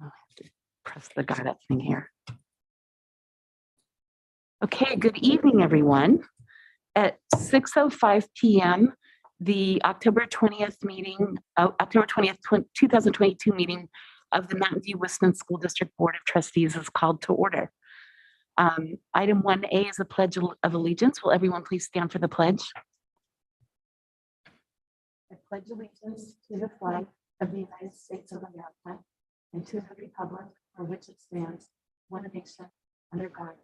I'll have to press the got up thing here. Okay, good evening, everyone. At 6:05 p.m., the October 20th meeting, October 20th, 2022 meeting of the Mountain View Wisconsin School District Board of Trustees is called to order. Item 1A is a Pledge of Allegiance. Will everyone please stand for the pledge? I pledge allegiance to the flag of the United States of America and to the republic for which it stands, one nation, under God,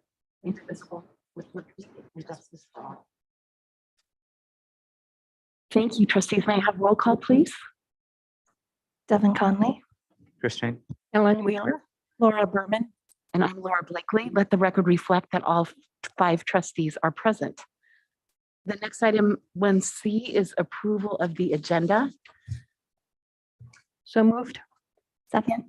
indivisible, with liberty and justice for all. Thank you, trustees. May I have roll call, please? Devin Conley, Christian. Ellen Wheeler, Laura Berman. And I'm Laura Blakely. Let the record reflect that all 5 trustees are present. The next item, 1C, is approval of the agenda. So moved. Second.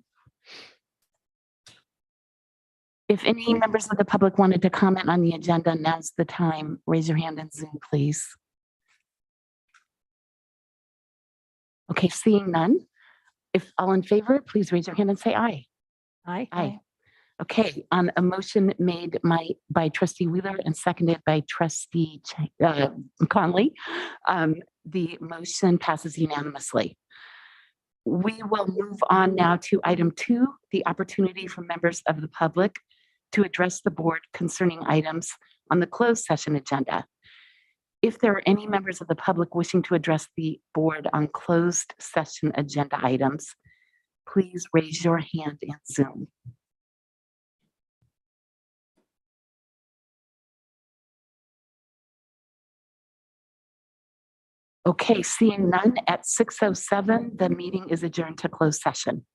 If any members of the public wanted to comment on the agenda, now's the time. Raise your hand in Zoom, please. Okay, seeing none. If all in favor, please raise your hand and say aye. Aye. Aye. Okay, on a motion made by trustee Wheeler and seconded by trustee Conley, the motion passes unanimously. We will move on now to item 2, the opportunity for members of the public to address the board concerning items on the closed session agenda. If there are any members of the public wishing to address the board on closed session agenda items, please raise your hand in Zoom. Okay, seeing none, at 6:07, the meeting is adjourned to closed session.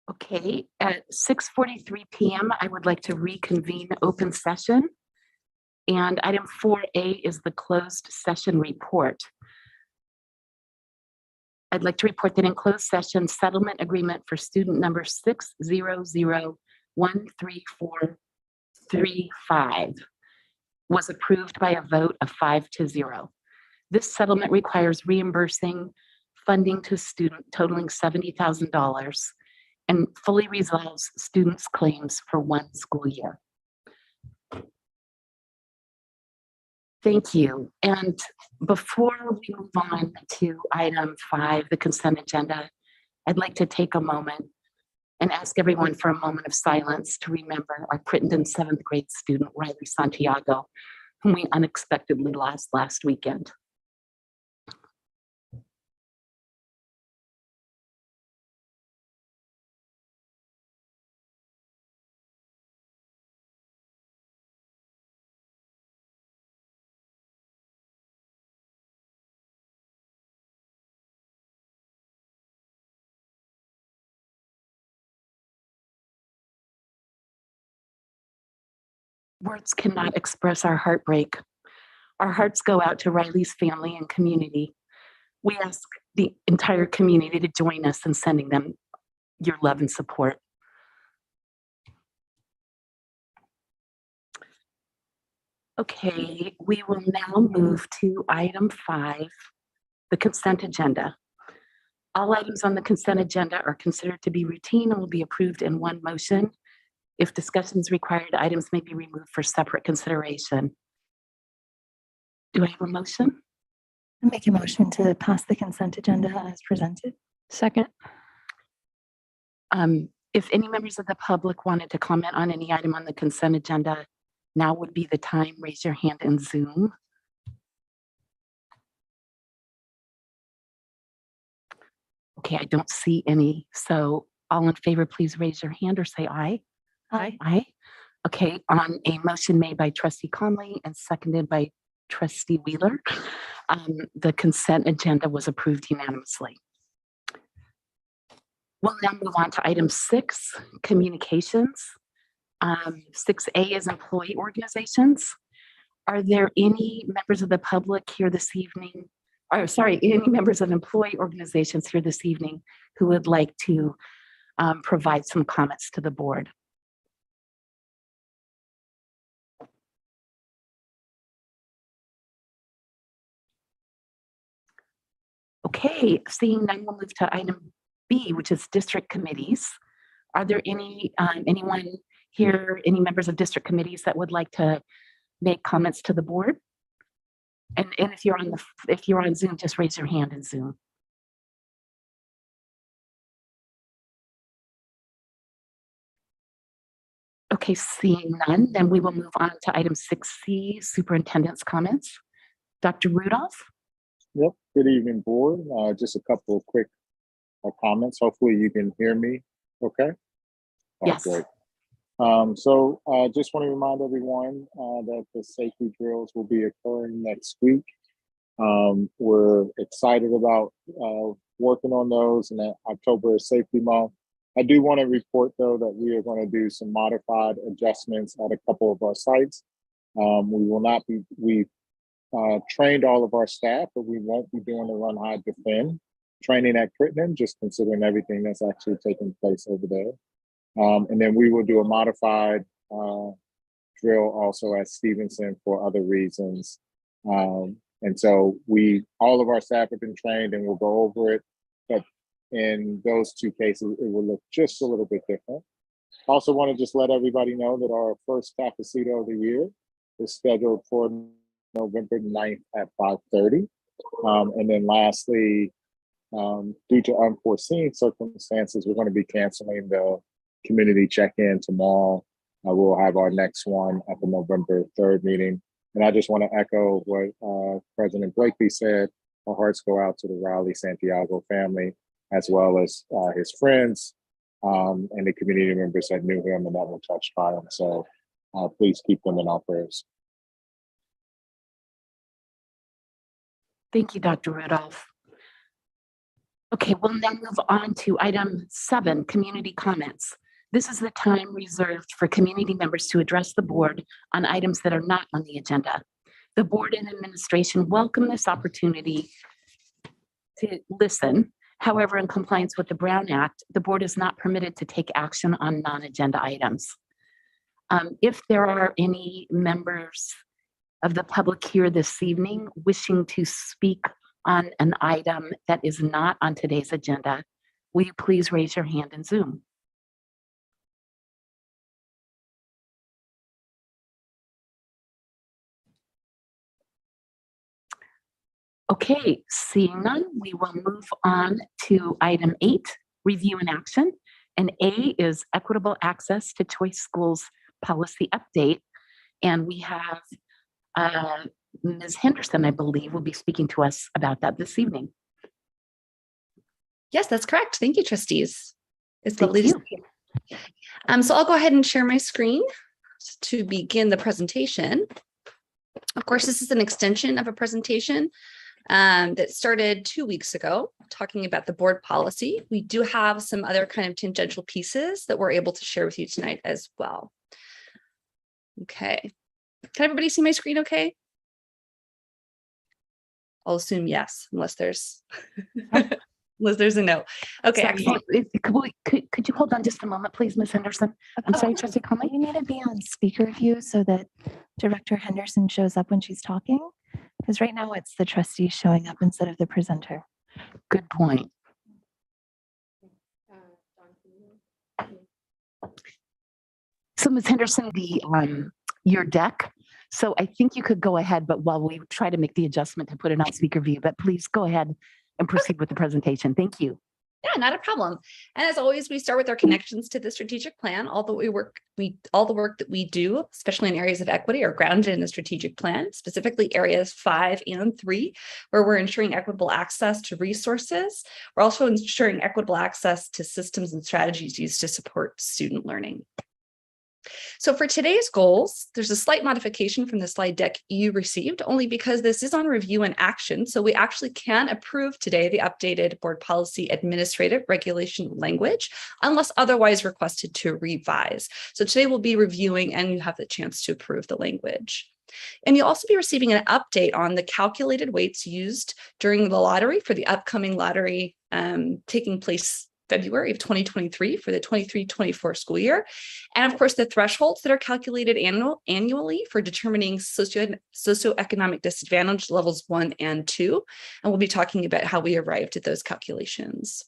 Okay, at 6:43 p.m., I would like to reconvene open session. And item 4A is the closed session report. I'd like to report that in closed session, settlement agreement for student number 600134435 was approved by a vote of 5-0. This settlement requires reimbursing funding to student totaling $70,000 and fully resolves students' claims for 1 school year. Thank you. And before we move on to item 5, the consent agenda, I'd like to take a moment and ask everyone for a moment of silence to remember our Crittenden 7th grade student, Riley Santiago, whom we unexpectedly lost last weekend. Words cannot express our heartbreak. Our hearts go out to Riley's family and community. We ask the entire community to join us in sending them your love and support. Okay, we will now move to item 5, the consent agenda. All items on the consent agenda are considered to be routine and will be approved in one motion. If discussion is required, items may be removed for separate consideration. Do I have a motion? I make a motion to pass the consent agenda as presented. Second. If any members of the public wanted to comment on any item on the consent agenda, now would be the time. Raise your hand in Zoom. Okay, I don't see any. So all in favor, please raise your hand or say aye. Aye. Aye. Okay, on a motion made by Trustee Conley and seconded by Trustee Wheeler, the consent agenda was approved unanimously. We'll now move on to item 6, communications. 6A is employee organizations. Are there any members of the public here this evening, or sorry, any members of employee organizations here this evening who would like to provide some comments to the board? Okay, seeing none, we'll move to item B, which is district committees. Are there any anyone here, any members of district committees that would like to make comments to the board? And if you're on Zoom, just raise your hand in Zoom. Okay, seeing none, then we will move on to item 6C, superintendent's comments. Dr. Rudolph? Yep. Good evening, board. Just a couple of quick comments. Hopefully you can hear me okay. Yes. Great. Just want to remind everyone that the safety drills will be occurring next week. We're excited about working on those, and that October is Safety Month. I do want to report, though, that we are going to do some modified adjustments at a couple of our sites. We've trained all of our staff, but we won't be doing the run, hide, defend training at Crittenden, just considering everything that's actually taking place over there. And then we will do a modified drill also at Stevenson for other reasons. And so all of our staff have been trained and we'll go over it, but in those two cases, it will look just a little bit different. Also want to just let everybody know that our first Cafecito of the year is scheduled for November 9th at 5:30. And then lastly, due to unforeseen circumstances, we're going to be canceling the community check-in tomorrow. We'll have our next one at the November 3rd meeting. And I just want to echo what President Blakely said. Our hearts go out to the Riley Santiago family, as well as his friends and the community members that knew him and that were touched by him. So please keep them in our prayers. Thank you, Dr. Rudolph. Okay, we'll now move on to item 7, community comments. This is the time reserved for community members to address the board on items that are not on the agenda. The board and administration welcome this opportunity to listen. However, in compliance with the Brown Act, the board is not permitted to take action on non-agenda items. If there are any members of the public here this evening wishing to speak on an item that is not on today's agenda, will you please raise your hand in Zoom? Okay, seeing none, we will move on to item 8, review and action. And A is equitable access to choice schools policy update. And we have Ms. Henderson, I believe, will be speaking to us about that this evening. Yes, that's correct. Thank you, trustees. It's Thank lovely to you. see you. So I'll go ahead and share my screen to begin the presentation. Of course, this is an extension of a presentation that started 2 weeks ago, talking about the board policy. We do have some other kind of tangential pieces that we're able to share with you tonight as well. Okay. Can everybody see my screen okay? I'll assume yes, unless there's unless there's a no. Okay. Sorry, could you hold on just a moment, please, Ms. Henderson? I'm sorry, Trustee Conley. You need to be on speaker view so that Director Henderson shows up when she's talking. Because right now it's the trustee showing up instead of the presenter. Good point. So, Ms. Henderson, your deck. So I think you could go ahead, but while we try to make the adjustment to put it on speaker view, but please go ahead and proceed with the presentation. Thank you. Yeah, not a problem. And as always, we start with our connections to the strategic plan. All the work that we do, especially in areas of equity, are grounded in the strategic plan, specifically areas 5 and 3, where we're ensuring equitable access to resources. We're also ensuring equitable access to systems and strategies used to support student learning. So for today's goals, there's a slight modification from the slide deck you received, only because this is on review and action. So we actually can approve today the updated board policy administrative regulation language, unless otherwise requested to revise. So today we'll be reviewing and you have the chance to approve the language. And you'll also be receiving an update on the calculated weights used during the lottery for the upcoming lottery taking place February of 2023 for the 23-24 school year. And of course, the thresholds that are calculated annually for determining socioeconomic disadvantage levels 1 and 2. And we'll be talking about how we arrived at those calculations.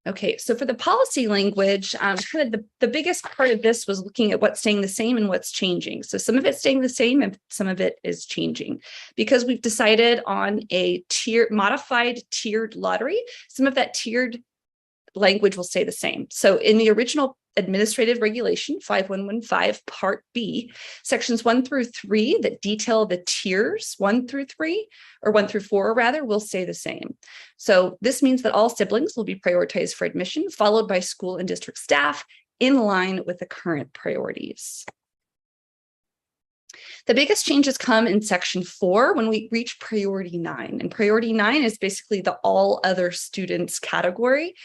Okay, so for the policy language, kind of the biggest part of this was looking at what's staying the same and what's changing. So some of it's staying the same and some of it is changing because we've decided on a modified tiered lottery. Some of that tiered language will stay the same. So in the original administrative regulation 5115 part B, sections 1 through 3 that detail the tiers 1 through 3 or 1 through 4 rather will stay the same. So this means that all siblings will be prioritized for admission, followed by school and district staff in line with the current priorities. The biggest changes come in section 4 when we reach priority 9, and priority 9 is basically the all other students category.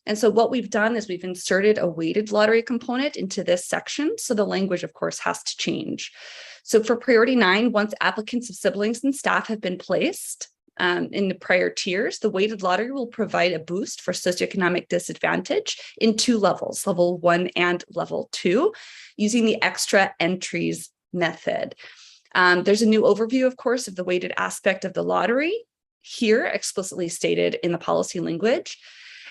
And so what we've done is we've inserted a weighted lottery component into this section. So the language, of course, has to change. So for priority 9, once applicants of siblings and staff have been placed in the prior tiers, the weighted lottery will provide a boost for socioeconomic disadvantage in 2 levels, level 1 and level 2, using the extra entries method. There's a new overview, of course, of the weighted aspect of the lottery here explicitly stated in the policy language.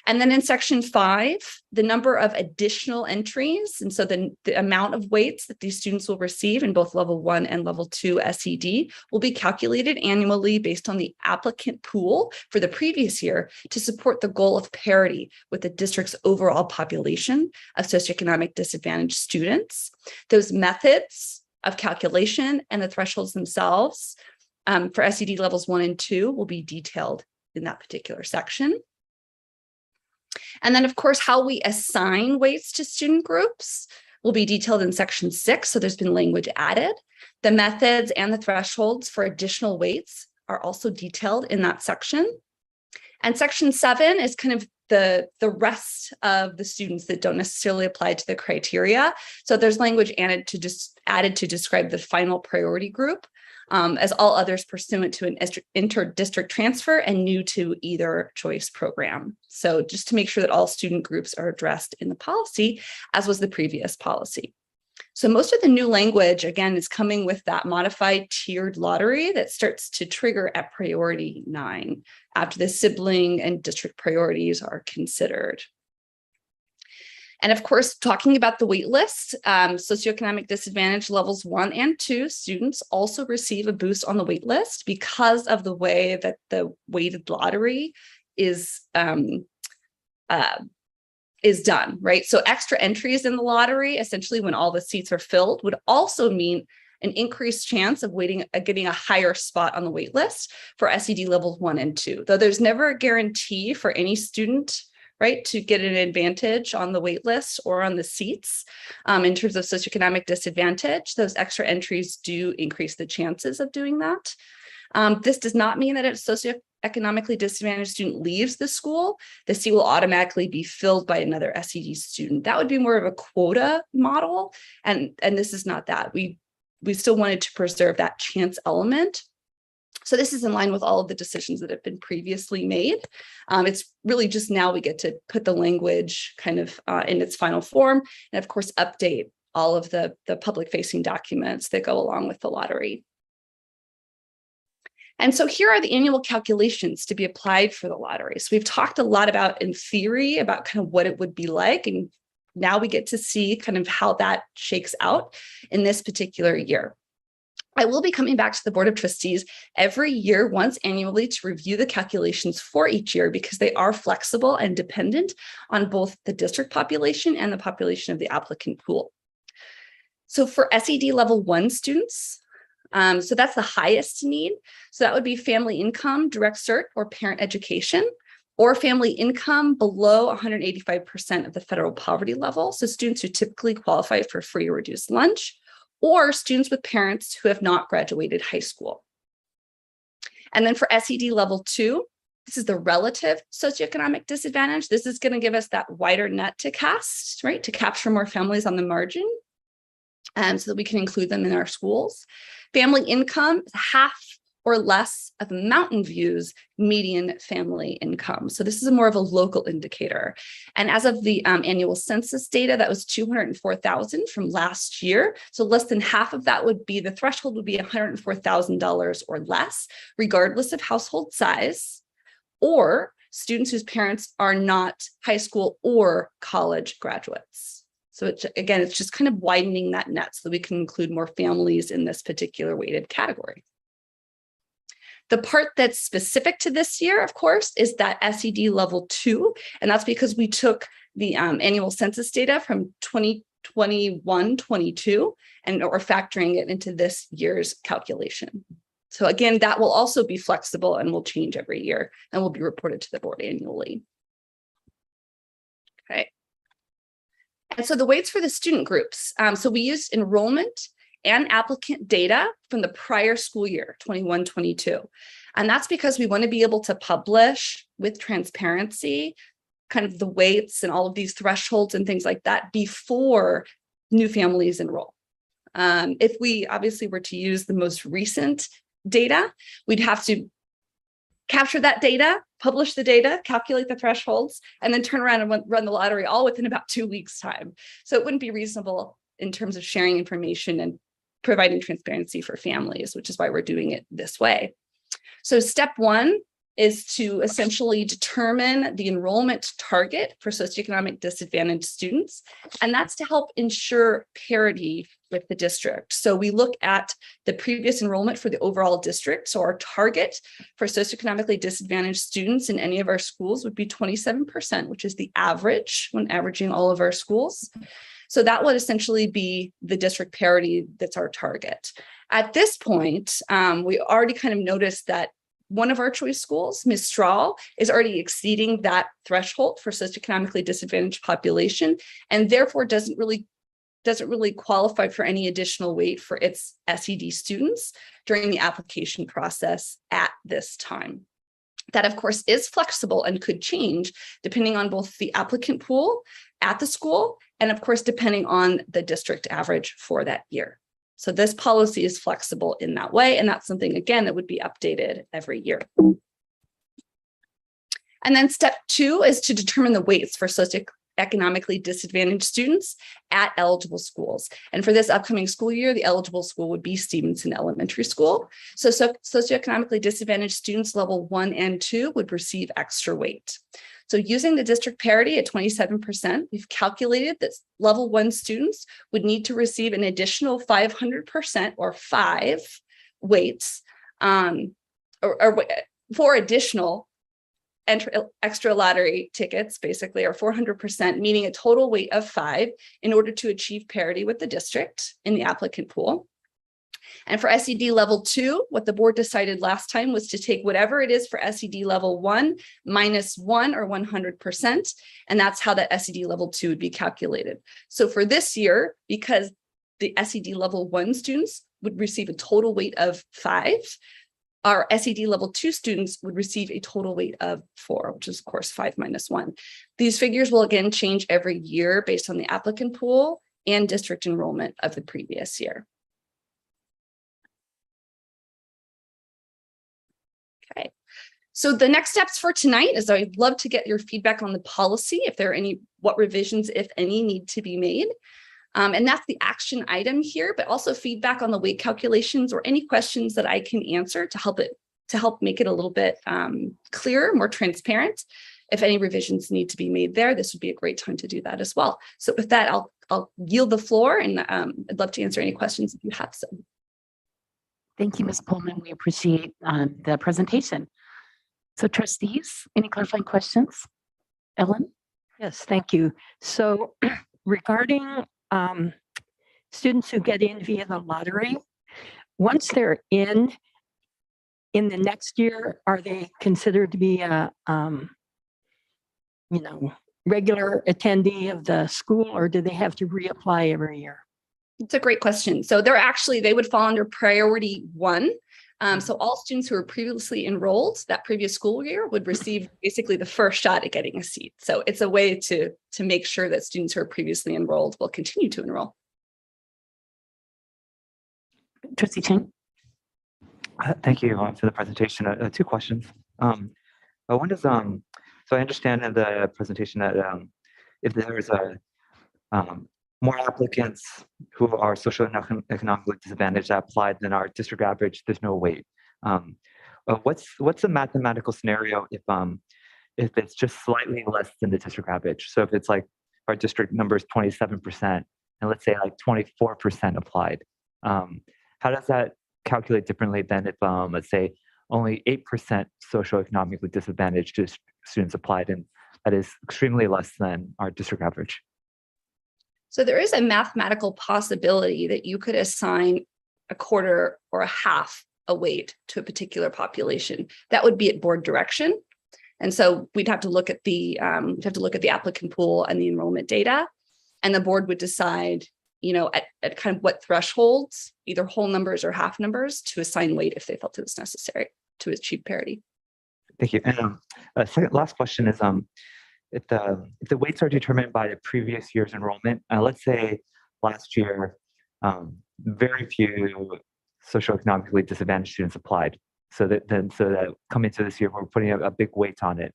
And then in section 5, the number of additional entries, and so the amount of weights that these students will receive in both level 1 and level 2 SED will be calculated annually based on the applicant pool for the previous year to support the goal of parity with the district's overall population of socioeconomic disadvantaged students. Those methods of calculation and the thresholds themselves for SED levels 1 and 2 will be detailed in that particular section. And then, of course, how we assign weights to student groups will be detailed in section 6. So there's been language added. The methods and the thresholds for additional weights are also detailed in that section. And section 7 is kind of the rest of the students that don't necessarily apply to the criteria. So there's language added to describe the final priority group as all others pursuant to an inter-district transfer and new to either choice program. So just to make sure that all student groups are addressed in the policy, as was the previous policy. So most of the new language, again, is coming with that modified tiered lottery that starts to trigger at priority 9 after the sibling and district priorities are considered. And of course, talking about the wait list, socioeconomic disadvantage levels 1 and 2 students also receive a boost on the wait list because of the way that the weighted lottery is done, right? So extra entries in the lottery, essentially when all the seats are filled, would also mean an increased chance of getting a higher spot on the wait list for SED levels 1 and 2, though there's never a guarantee for any student, right, to get an advantage on the wait list or on the seats. In terms of socioeconomic disadvantage, those extra entries do increase the chances of doing that. This does not mean that a socioeconomically disadvantaged student leaves the school. The seat will automatically be filled by another SED student. That would be more of a quota model, and this is not that. We still wanted to preserve that chance element. So this is in line with all of the decisions that have been previously made. It's really just now we get to put the language kind of in its final form, and of course, update all of the public-facing documents that go along with the lottery. And so here are the annual calculations to be applied for the lottery. So we've talked a lot about in theory about kind of what it would be like, and now we get to see kind of how that shakes out in this particular year. I will be coming back to the Board of Trustees every year, once annually, to review the calculations for each year because they are flexible and dependent on both the district population and the population of the applicant pool. So for SED level 1 students, so that's the highest need. So that would be family income, direct cert, or parent education, or family income below 185% of the federal poverty level. So students who typically qualify for free or reduced lunch, or students with parents who have not graduated high school. And then for SED level 2, this is the relative socioeconomic disadvantage. This is going to give us that wider net to cast, right, to capture more families on the margin, so that we can include them in our schools. Family income is half or less of Mountain View's median family income. So this is more of a local indicator. And as of the annual census data, that was 204,000 from last year. So less than half of that would be, the threshold would be $104,000 or less, regardless of household size, or students whose parents are not high school or college graduates. So it's just kind of widening that net so that we can include more families in this particular weighted category. The part that's specific to this year, of course, is that SED level 2, and that's because we took the annual census data from 2021-22 and are factoring it into this year's calculation. So again, that will also be flexible and will change every year and will be reported to the board annually. Okay. And so the weights for the student groups. So we used enrollment and applicant data from the prior school year, 21-22. And that's because we want to be able to publish with transparency kind of the weights and all of these thresholds and things like that before new families enroll. If we obviously were to use the most recent data, we'd have to capture that data, publish the data, calculate the thresholds, and then turn around and run the lottery all within about 2 weeks' time. So it wouldn't be reasonable in terms of sharing information and providing transparency for families, which is why we're doing it this way. So step 1 is to essentially determine the enrollment target for socioeconomic disadvantaged students, and that's to help ensure parity with the district. So we look at the previous enrollment for the overall district. So our target for socioeconomically disadvantaged students in any of our schools would be 27%, which is the average when averaging all of our schools. So that would essentially be the district parity that's our target. At this point, we already kind of noticed that one of our choice schools, Mistral, is already exceeding that threshold for socioeconomically disadvantaged population, and therefore doesn't really qualify for any additional weight for its SED students during the application process at this time. That, of course, is flexible and could change depending on both the applicant pool at the school and, of course, depending on the district average for that year. So this policy is flexible in that way, and that's something, again, that would be updated every year. And then step 2 is to determine the weights for socioeconomically disadvantaged students at eligible schools. And for this upcoming school year, the eligible school would be Stevenson Elementary School. So socioeconomically disadvantaged students level 1 and 2 would receive extra weight. So using the district parity at 27%, we've calculated that level 1 students would need to receive an additional 500% or 5 weights or 4 additional extra lottery tickets, basically, or 400%, meaning a total weight of 5 in order to achieve parity with the district in the applicant pool. And for SED level 2, what the board decided last time was to take whatever it is for SED level 1 minus 1 or 100%. And that's how that SED level 2 would be calculated. So for this year, because the SED level 1 students would receive a total weight of 5, our SED level 2 students would receive a total weight of 4, which is, of course, 5 minus 1. These figures will again change every year based on the applicant pool and district enrollment of the previous year. Okay, so the next steps for tonight is I'd love to get your feedback on the policy, if there are any, what revisions, if any, need to be made. And that's the action item here, but also feedback on the weight calculations or any questions that I can answer to help make it a little bit clearer, more transparent. If any revisions need to be made there, this would be a great time to do that as well. So with that, I'll yield the floor, and I'd love to answer any questions if you have some. Thank you, Ms. Pullman. We appreciate the presentation. So trustees, any clarifying questions? Ellen? Yes, thank you. So regarding students who get in via the lottery, once they're in the next year, are they considered to be a regular attendee of the school, or do they have to reapply every year? It's a great question. So they would fall under priority 1. So all students who were previously enrolled that previous school year would receive basically the first shot at getting a seat. So it's a way to make sure that students who are previously enrolled will continue to enroll. Trustee Chang? Thank you for the presentation. 2 questions. One is, so I understand in the presentation that if there is more applicants who are socioeconomically disadvantaged that applied than our district average, there's no weight. What's the mathematical scenario if it's just slightly less than the district average? So if it's like our district number is 27%, and let's say like 24% applied, how does that calculate differently than if let's say only 8% socioeconomically disadvantaged students applied, and that is extremely less than our district average? So there is a mathematical possibility that you could assign a quarter or a half a weight to a particular population. That would be at board direction. And so we'd have to look at the applicant pool and the enrollment data, and the board would decide, at kind of what thresholds, either whole numbers or half numbers, to assign weight if they felt it was necessary to achieve parity. Thank you. And last question is, if the weights are determined by the previous year's enrollment, let's say last year, very few socioeconomically disadvantaged students applied. So that coming to this year, we're putting a big weight on it.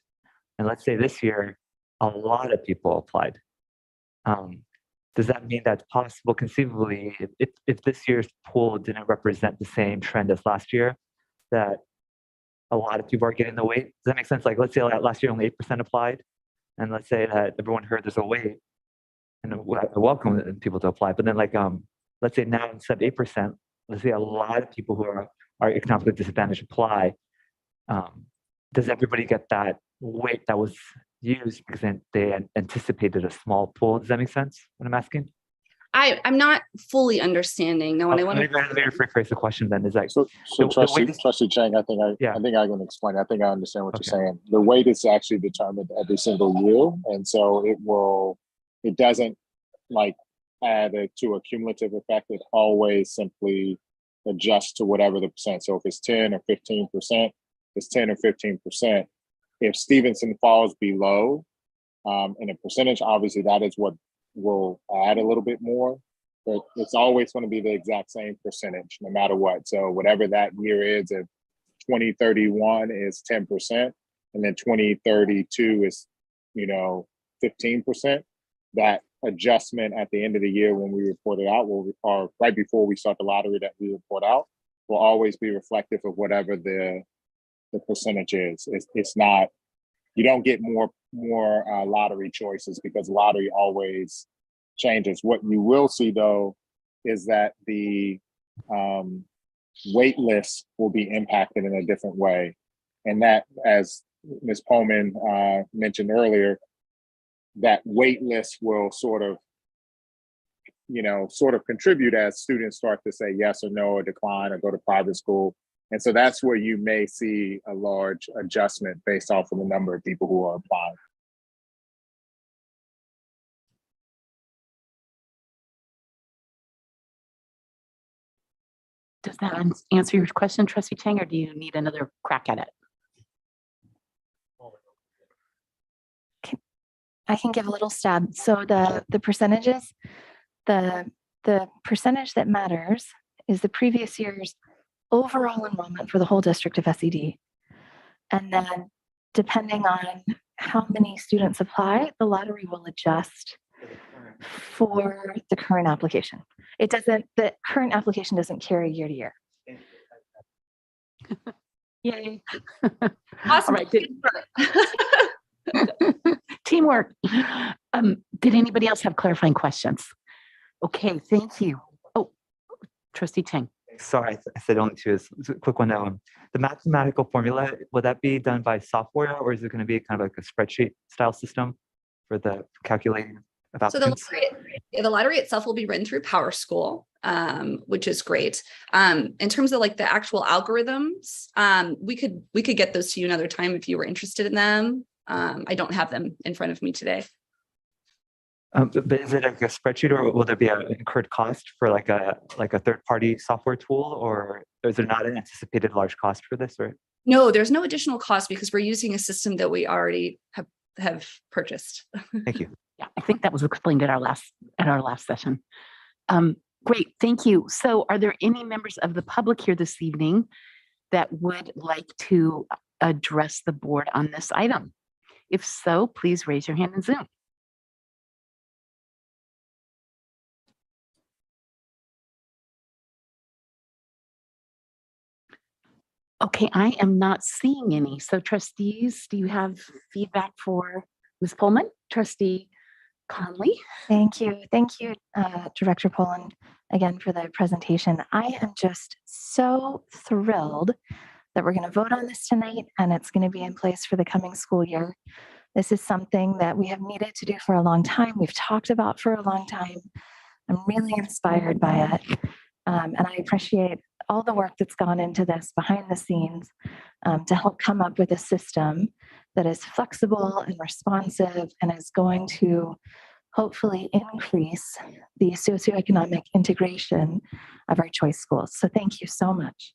And let's say this year, a lot of people applied. Does that mean that's possible, conceivably, if this year's pool didn't represent the same trend as last year, that a lot of people are getting the weight? Does that make sense? Like, let's say last year only 8% applied, and let's say that everyone heard there's a weight, and I welcome people to apply. But then, let's say now instead of 8%, let's say a lot of people who are economically disadvantaged apply. Does everybody get that weight that was used because they anticipated a small pool? Does that make sense? What I'm asking? I'm not fully understanding. Now, when I want Let me rephrase the question then. Is that So the way Trustee Chang, I think I can explain. I think I understand what you're saying. The weight is actually determined every single year, and so it doesn't like add to a cumulative effect. It always simply adjusts to whatever the percent. So if it's 10 or 15%, it's 10 or 15%. If Stevenson falls below in a percentage, obviously that is what will add a little bit more, but it's always going to be the exact same percentage no matter what. So whatever that year is, if 2031 is 10% and then 2032 is 15%, that adjustment at the end of the year when we report it out or right before we start the lottery that we report out will always be reflective of whatever the percentage is. It's not, you don't get more lottery choices because lottery always changes. What you will see though is that the wait list will be impacted in a different way, and that, as Ms. Pullman mentioned earlier, that wait list will sort of contribute as students start to say yes or no or decline or go to private school. And so that's where you may see a large adjustment based off of the number of people who are applying. Does that answer your question, Trustee Chang, or do you need another crack at it? I can give a little stab. So the percentages, the percentage that matters is the previous year's overall enrollment for the whole district of SED. And then depending on how many students apply, the lottery will adjust for the current application. The current application doesn't carry year to year. Yay. Awesome. All right. Teamwork. Did anybody else have clarifying questions? Okay, thank you. Oh, Trustee Chang. Sorry, I said only two. It's a quick one. The mathematical formula, will that be done by software or is it going to be kind of like a spreadsheet style system for the calculating of applicants? So the lottery itself will be written through PowerSchool, which is great. In terms of like the actual algorithms, we could get those to you another time if you were interested in them. I don't have them in front of me today. But is it like a spreadsheet, or will there be an incurred cost for like a third-party software tool, or is there not an anticipated large cost for this? Or no, there's no additional cost because we're using a system that we already have purchased. Thank you. Yeah, I think that was explained at our last session. Great, thank you. So, are there any members of the public here this evening that would like to address the board on this item? If so, please raise your hand in Zoom. Okay, I am not seeing any. So trustees, do you have feedback for Ms. Pullman? Trustee Conley? Thank you. Thank you, Director Poland, again for the presentation. I am just so thrilled that we're going to vote on this tonight and it's going to be in place for the coming school year. This is something that we have needed to do for a long time. We've talked about for a long time. I'm really inspired by it. And I appreciate all the work that's gone into this behind the scenes to help come up with a system that is flexible and responsive and is going to hopefully increase the socioeconomic integration of our choice schools. So thank you so much.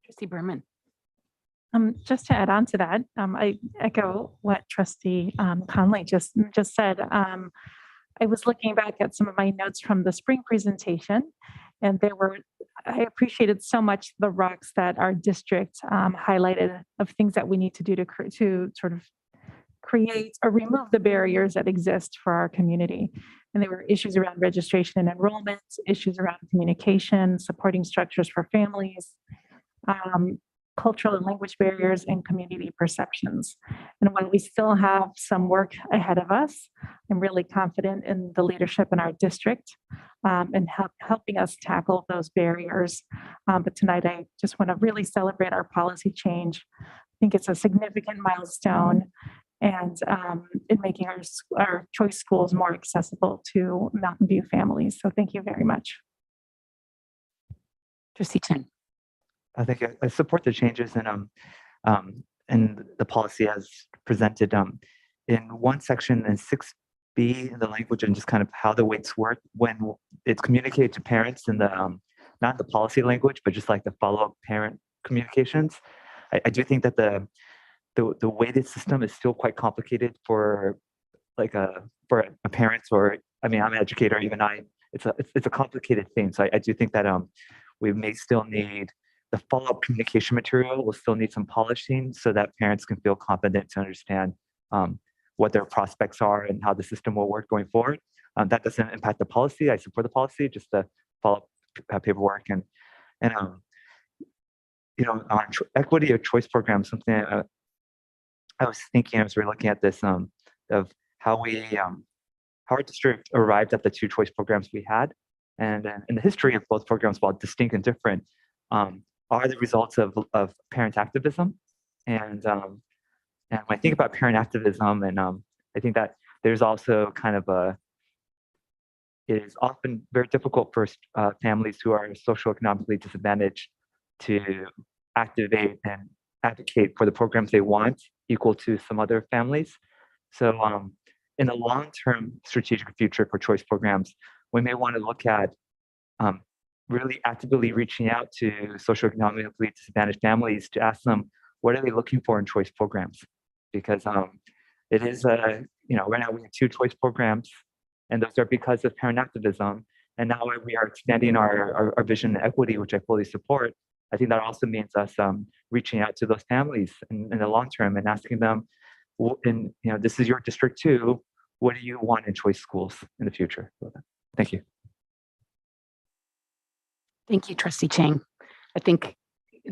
Trustee Berman. Just to add on to that, I echo what Trustee Conley just said. I was looking back at some of my notes from the spring presentation, and I appreciated so much the rocks that our district highlighted of things that we need to do to sort of create or remove the barriers that exist for our community. And there were issues around registration and enrollment, issues around communication, supporting structures for families, cultural and language barriers, and community perceptions. And while we still have some work ahead of us, I'm really confident in the leadership in our district and helping us tackle those barriers. But tonight, I just want to really celebrate our policy change. I think it's a significant milestone, and in making our choice schools more accessible to Mountain View families. So thank you very much. Trustee Chen. I think I support the changes in the policy as presented. In one section in 6B, in the language and just kind of how the weights work when it's communicated to parents in the not the policy language, but just like the follow-up parent communications. I do think that the weighted system is still quite complicated for a parent, or I mean, I'm an educator, even it's a complicated thing. So I do think that we may still need the follow-up communication material will still need some polishing so that parents can feel confident to understand what their prospects are and how the system will work going forward. That doesn't impact the policy. I support the policy, just the follow-up paperwork and on equity of choice programs, something I was thinking as we were looking at this of how our district arrived at the two choice programs we had, and in the history of both programs, while distinct and different, are the results of parent activism. And when I think about parent activism, and I think that there's also kind of it is often very difficult for families who are socioeconomically disadvantaged to activate and advocate for the programs they want equal to some other families. So in the long-term strategic future for choice programs, we may want to look at really actively reaching out to socioeconomically disadvantaged families to ask them, what are they looking for in choice programs? Because it is, right now we have two choice programs, and those are because of parent activism. And now we are expanding our vision and equity, which I fully support. I think that also means us reaching out to those families in the long term and asking them, this is your district too. What do you want in choice schools in the future? Thank you. Thank you, Trustee Chang. I think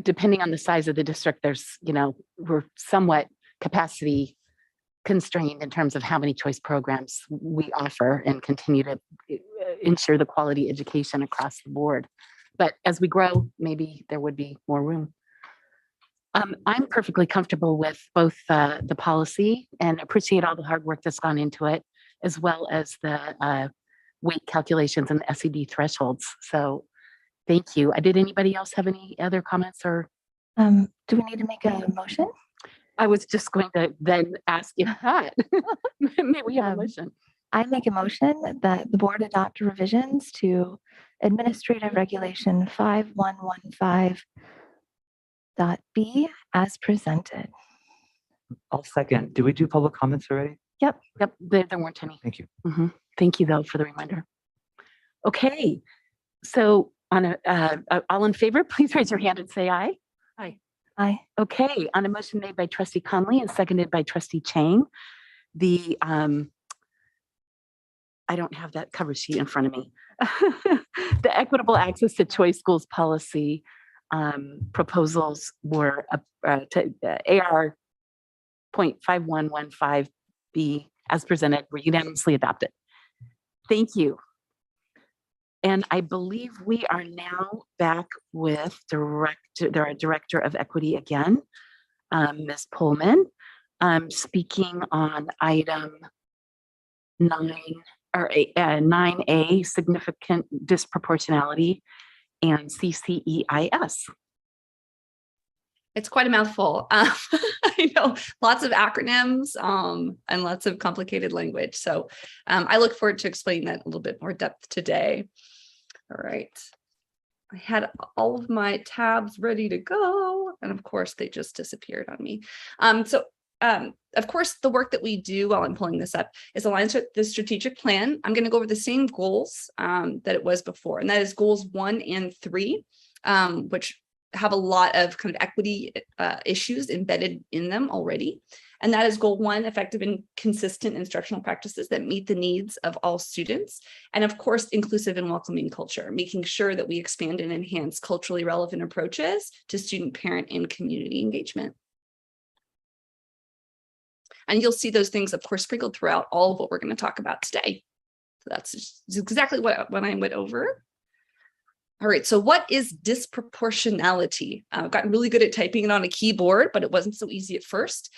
depending on the size of the district, we're somewhat capacity constrained in terms of how many choice programs we offer and continue to ensure the quality education across the board. But as we grow, maybe there would be more room. I'm perfectly comfortable with both the policy and appreciate all the hard work that's gone into it, as well as the weight calculations and the SED thresholds. So thank you. Did anybody else have any other comments or? Do we need to make a motion? I was just going to then ask you that. May we have a motion? I make a motion that the board adopt revisions to Administrative Regulation 5115.b as presented. I'll second. Did we do public comments already? Yep. There weren't any. Thank you. Thank you, though, for the reminder. Okay. So all in favor, please raise your hand and say aye. Aye. Aye. Okay. On a motion made by Trustee Conley and seconded by Trustee Chang, the I don't have that cover sheet in front of me. The equitable access to choice schools policy proposals were AR 0.5115B as presented were unanimously adopted. Thank you. And I believe we are now back with Director of Equity again, Ms. Pullman, speaking on item 9A, significant disproportionality, and CCEIS. It's quite a mouthful. I know, lots of acronyms and lots of complicated language. So I look forward to explaining that in a little bit more depth today. All right. I had all of my tabs ready to go. And of course, they just disappeared on me. Of course, the work that we do while I'm pulling this up is aligned with the strategic plan. I'm going to go over the same goals that it was before, and that is goals 1 and 3, which have a lot of kind of equity issues embedded in them already. And that is goal 1, effective and consistent instructional practices that meet the needs of all students. And of course, inclusive and welcoming culture, making sure that we expand and enhance culturally relevant approaches to student, parent, and community engagement. And you'll see those things, of course, sprinkled throughout all of what we're going to talk about today. So that's exactly what I went over. All right, so what is disproportionality? I've gotten really good at typing it on a keyboard, but it wasn't so easy at first.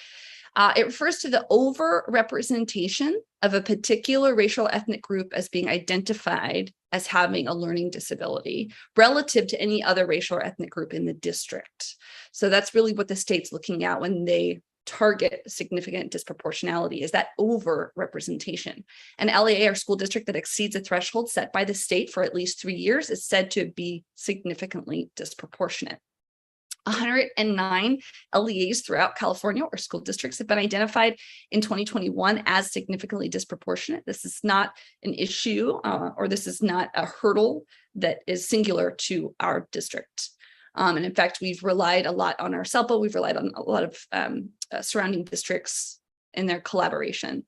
It refers to the over-representation of a particular racial ethnic group as being identified as having a learning disability relative to any other racial or ethnic group in the district. So that's really what the state's looking at when they target significant disproportionality, is that over-representation. An LEA or school district that exceeds a threshold set by the state for at least 3 years is said to be significantly disproportionate. 109 LEAs throughout California or school districts have been identified in 2021 as significantly disproportionate. This is not an issue or this is not a hurdle that is singular to our district. And in fact, we've relied a lot on our SELPA. We've relied on a lot of surrounding districts in their collaboration.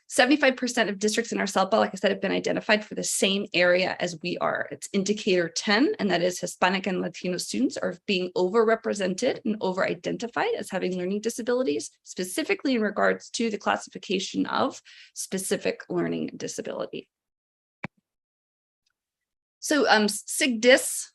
75% of districts in our SELPA, like I said, have been identified for the same area as we are. It's indicator 10, and that is Hispanic and Latino students are being overrepresented and over-identified as having learning disabilities, specifically in regards to the classification of specific learning disability. So SIGDIS,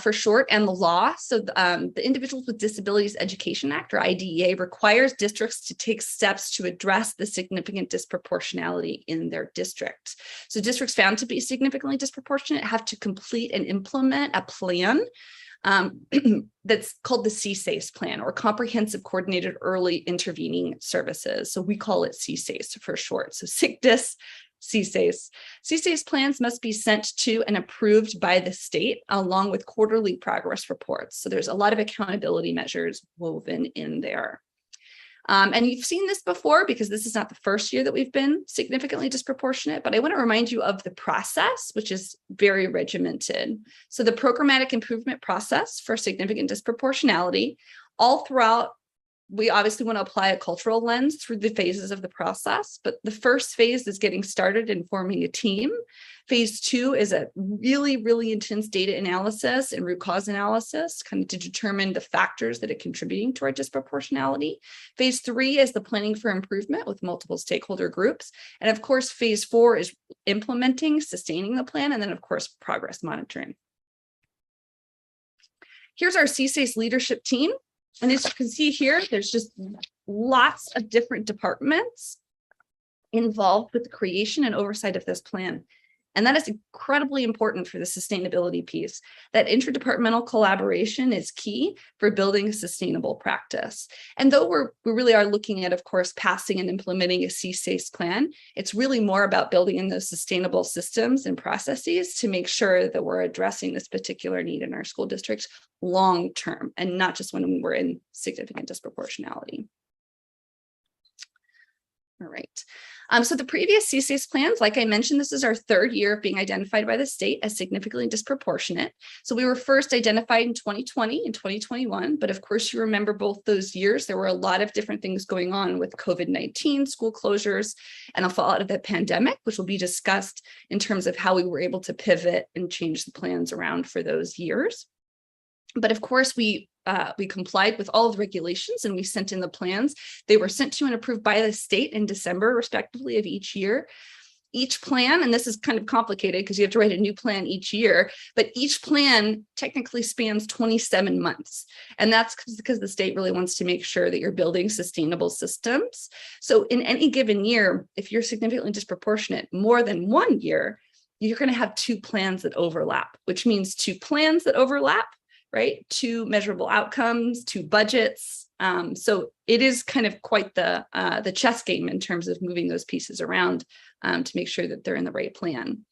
for short, and the law. So the Individuals with Disabilities Education Act, or IDEA, requires districts to take steps to address the significant disproportionality in their district. So districts found to be significantly disproportionate have to complete and implement a plan that's called the CSACE plan, or Comprehensive Coordinated Early Intervening Services. So we call it CSACE for short. So SIGDIS, CSACE. CSACE plans must be sent to and approved by the state along with quarterly progress reports. So there's a lot of accountability measures woven in there. And you've seen this before because this is not the first year that we've been significantly disproportionate, but I want to remind you of the process, which is very regimented. So the programmatic improvement process for significant disproportionality, all throughout, we obviously want to apply a cultural lens through the phases of the process, but the first phase is getting started and forming a team. Phase 2 is a really, really intense data analysis and root cause analysis, kind of to determine the factors that are contributing to our disproportionality. Phase 3 is the planning for improvement with multiple stakeholder groups. And of course, phase 4 is implementing, sustaining the plan, and then of course, progress monitoring. Here's our CSACE leadership team. And as you can see here, there's just lots of different departments involved with the creation and oversight of this plan. And that is incredibly important for the sustainability piece. That interdepartmental collaboration is key for building a sustainable practice. And though we really are looking at, of course, passing and implementing a CSACE plan, it's really more about building in those sustainable systems and processes to make sure that we're addressing this particular need in our school districts long term, and not just when we're in significant disproportionality. All right. So the previous CSACE plans, like I mentioned, this is our 3rd year of being identified by the state as significantly disproportionate. So we were first identified in 2020 and 2021, but of course you remember both those years, there were a lot of different things going on with COVID-19, school closures, and a fallout of the pandemic, which will be discussed in terms of how we were able to pivot and change the plans around for those years. But of course, we complied with all of the regulations and we sent in the plans. They were sent to and approved by the state in December, respectively, of each year. Each plan, and this is kind of complicated because you have to write a new plan each year, but each plan technically spans 27 months. And that's because the state really wants to make sure that you're building sustainable systems. So in any given year, if you're significantly disproportionate more than 1 year, you're going to have 2 plans that overlap, which means 2 plans that overlap, right? 2 measurable outcomes, 2 budgets. So it is kind of quite the chess game in terms of moving those pieces around to make sure that they're in the right plan.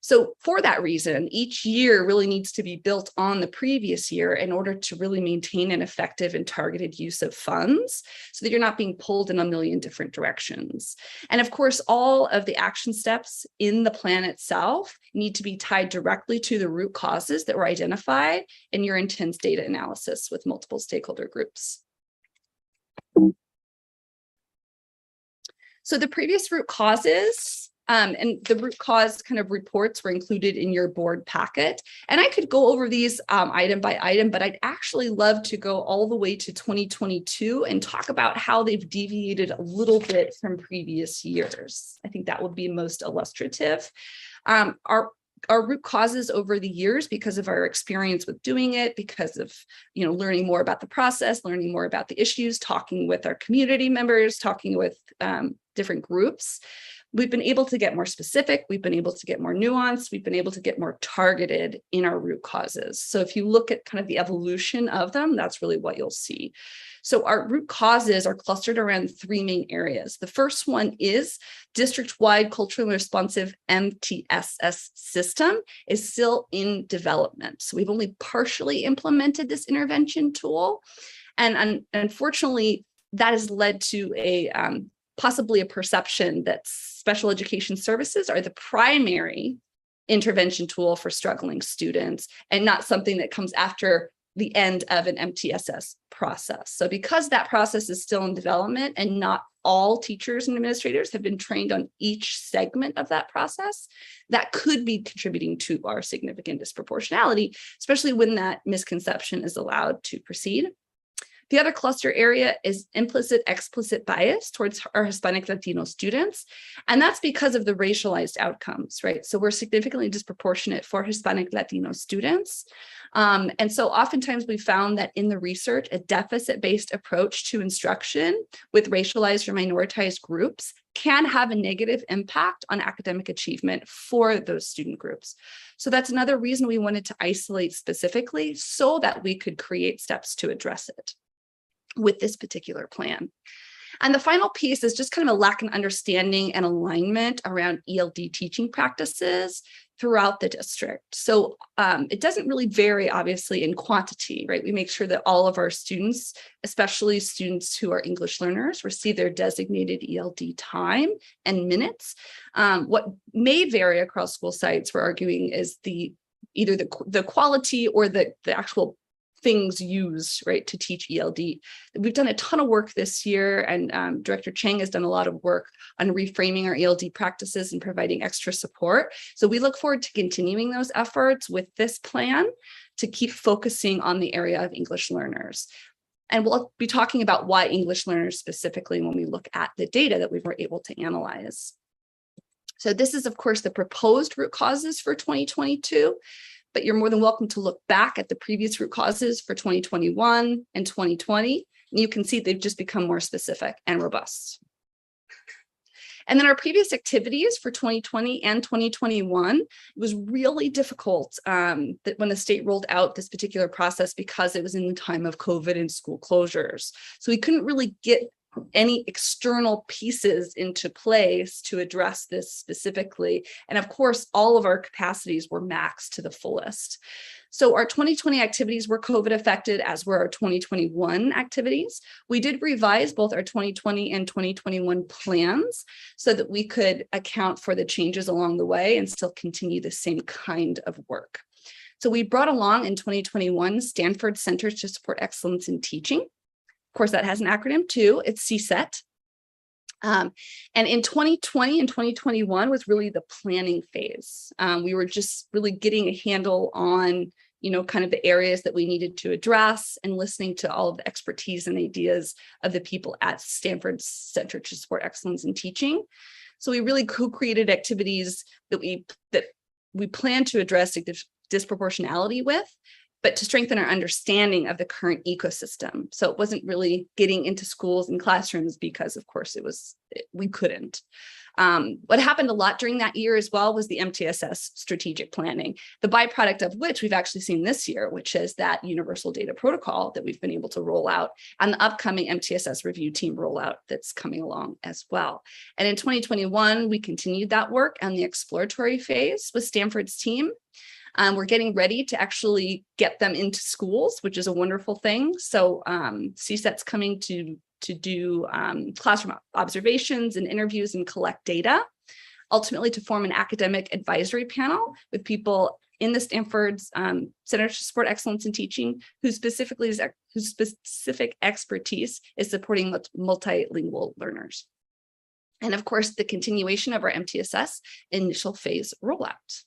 So for that reason, each year really needs to be built on the previous year in order to really maintain an effective and targeted use of funds so that you're not being pulled in a million different directions. And of course, all of the action steps in the plan itself need to be tied directly to the root causes that were identified in your intense data analysis with multiple stakeholder groups. So the previous root causes and the root cause kind of reports were included in your board packet. And I could go over these item by item, but I'd actually love to go all the way to 2022 and talk about how they've deviated a little bit from previous years. I think that would be most illustrative. Our our root causes over the years, because of our experience with doing it, because of, learning more about the process, learning more about the issues, talking with our community members, talking with different groups, we've been able to get more specific, we've been able to get more nuanced, we've been able to get more targeted in our root causes. So if you look at kind of the evolution of them, that's really what you'll see. So our root causes are clustered around 3 main areas. The first one is district-wide culturally responsive MTSS system is still in development. So we've only partially implemented this intervention tool. And unfortunately, that has led to possibly a perception that special education services are the primary intervention tool for struggling students and not something that comes after the end of an MTSS process. So because that process is still in development and not all teachers and administrators have been trained on each segment of that process, that could be contributing to our significant disproportionality, especially when that misconception is allowed to proceed. The other cluster area is implicit, explicit bias towards our Hispanic Latino students. And that's because of the racialized outcomes, right? So we're significantly disproportionate for Hispanic Latino students. And so oftentimes we found that in the research, a deficit-based approach to instruction with racialized or minoritized groups can have a negative impact on academic achievement for those student groups. So that's another reason we wanted to isolate specifically so that we could create steps to address it with this particular plan. And the final piece is just kind of a lack of understanding and alignment around ELD teaching practices throughout the district. So it doesn't really vary, obviously, in quantity, right? We make sure that all of our students, especially students who are English learners, receive their designated ELD time and minutes. What may vary across school sites, we're arguing, is either the quality or the actual things used, right, to teach ELD. We've done a ton of work this year, and Director Chang has done a lot of work on reframing our ELD practices and providing extra support. So we look forward to continuing those efforts with this plan to keep focusing on the area of English learners. And we'll be talking about why English learners specifically when we look at the data that we were able to analyze. So this is, of course, the proposed root causes for 2022. But you're more than welcome to look back at the previous root causes for 2021 and 2020, and you can see they've just become more specific and robust. And then our previous activities for 2020 and 2021, it was really difficult that when the state rolled out this particular process because it was in the time of COVID and school closures. So we couldn't really get any external pieces into place to address this specifically. And of course, all of our capacities were maxed to the fullest. So our 2020 activities were COVID affected, as were our 2021 activities. We did revise both our 2020 and 2021 plans so that we could account for the changes along the way and still continue the same kind of work. So we brought along in 2021 Stanford Centers to Support Excellence in Teaching. Of course, that has an acronym too. It's CSET. And in 2020 and 2021 was really the planning phase. We were just really getting a handle on, kind of the areas that we needed to address and listening to all of the expertise and ideas of the people at Stanford Center to Support Excellence in Teaching. So we really co-created activities that we plan to address disproportionality with, but to strengthen our understanding of the current ecosystem. So it wasn't really getting into schools and classrooms because, of course, we couldn't. What happened a lot during that year as well was the MTSS strategic planning, the byproduct of which we've actually seen this year, which is that universal data protocol that we've been able to roll out and the upcoming MTSS review team rollout that's coming along as well. And in 2021, we continued that work on the exploratory phase with Stanford's team. We're getting ready to actually get them into schools, which is a wonderful thing. So CSET's coming to do classroom observations and interviews and collect data, ultimately to form an academic advisory panel with people in the Stanford's Center to Support Excellence in Teaching, whose specific expertise is supporting multilingual learners. And of course, the continuation of our MTSS initial phase rollout.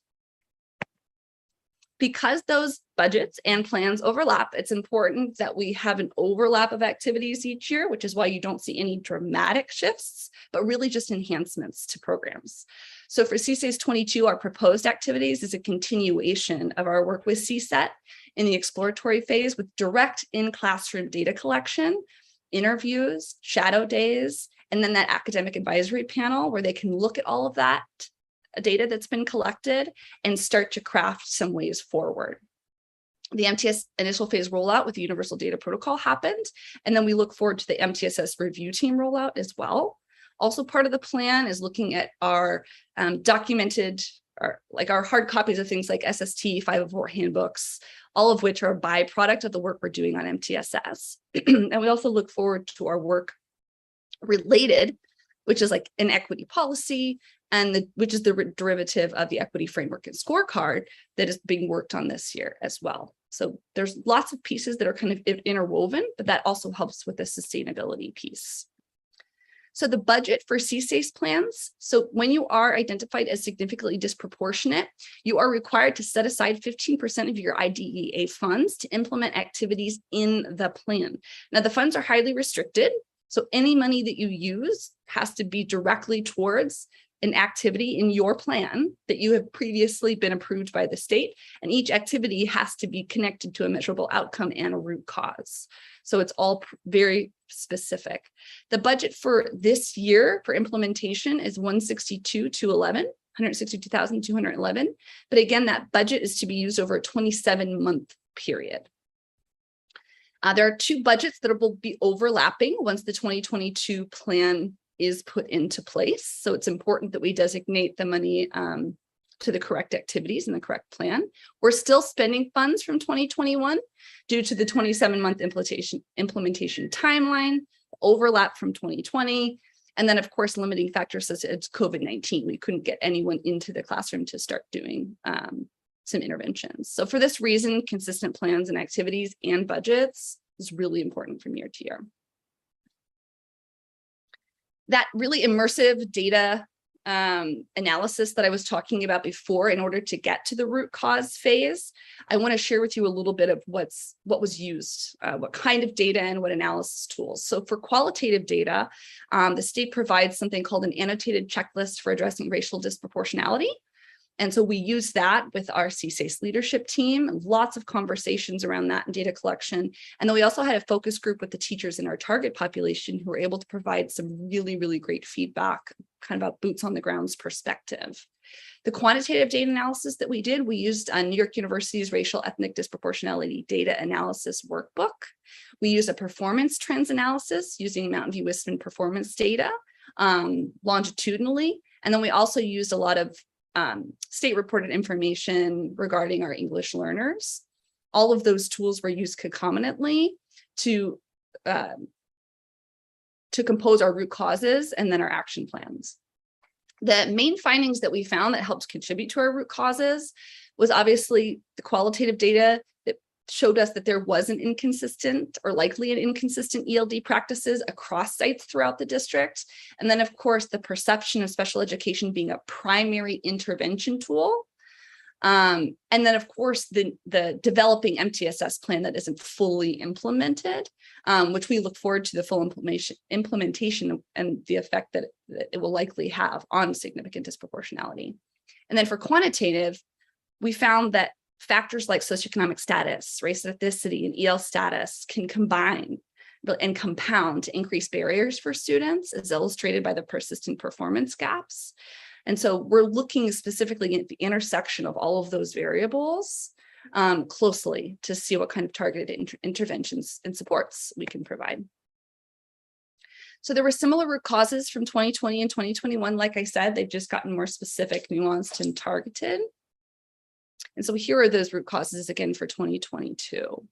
Because those budgets and plans overlap, it's important that we have an overlap of activities each year, which is why you don't see any dramatic shifts, but really just enhancements to programs. So for CSAS 22, our proposed activities is a continuation of our work with CSET in the exploratory phase with direct in-classroom data collection, interviews, shadow days, and then that academic advisory panel where they can look at all of that data that's been collected and start to craft some ways forward. The MTS initial phase rollout with the Universal Data Protocol happened, and then we look forward to the MTSS review team rollout as well. Also part of the plan is looking at our documented, our hard copies of things like SST 504 handbooks, all of which are a byproduct of the work we're doing on MTSS. And we also look forward to our work related, which is like an equity policy, and which is the derivative of the equity framework and scorecard that is being worked on this year as well. So there's lots of pieces that are kind of interwoven, but that also helps with the sustainability piece. So the budget for CSAS plans. So when you are identified as significantly disproportionate, you are required to set aside 15% of your IDEA funds to implement activities in the plan. Now the funds are highly restricted. So any money that you use has to be directly towards an activity in your plan that you have previously been approved by the state, and each activity has to be connected to a measurable outcome and a root cause. So it's all very specific. The budget for this year for implementation is 162,211, but again, that budget is to be used over a 27-month period. There are two budgets that will be overlapping once the 2022 plan is put into place. So it's important that we designate the money to the correct activities and the correct plan. We're still spending funds from 2021 due to the 27-month implementation timeline, overlap from 2020, and then of course, limiting factors such as COVID-19. We couldn't get anyone into the classroom to start doing some interventions. So for this reason, consistent plans and activities and budgets is really important from year to year. That really immersive data analysis that I was talking about before in order to get to the root cause phase, I want to share with you a little bit of what was used, what kind of data and what analysis tools. So for qualitative data, the state provides something called an annotated checklist for addressing racial disproportionality. And so we use that with our CSAS leadership team, lots of conversations around that and data collection. And then we also had a focus group with the teachers in our target population who were able to provide some really, really great feedback, kind of about boots on the ground's perspective. The quantitative data analysis that we did, we used New York University's Racial Ethnic Disproportionality Data Analysis Workbook. We used a performance trends analysis using MVWSD performance data longitudinally. And then we also used a lot of state reported information regarding our English learners. All of those tools were used concomitantly to compose our root causes and then our action plans. The main findings that we found that helped contribute to our root causes was obviously the qualitative data that showed us that there was an inconsistent or likely an inconsistent ELD practices across sites throughout the district. And then of course, the perception of special education being a primary intervention tool. And then of course, the developing MTSS plan that isn't fully implemented, which we look forward to the full implementation and the effect that it will likely have on significant disproportionality. And then for quantitative, we found that factors like socioeconomic status, race, ethnicity, and EL status can combine and compound to increase barriers for students, as illustrated by the persistent performance gaps. And so we're looking specifically at the intersection of all of those variables closely to see what kind of targeted interventions and supports we can provide. So there were similar root causes from 2020 and 2021. Like I said, they've just gotten more specific, nuanced, and targeted. And so here are those root causes again for 2022,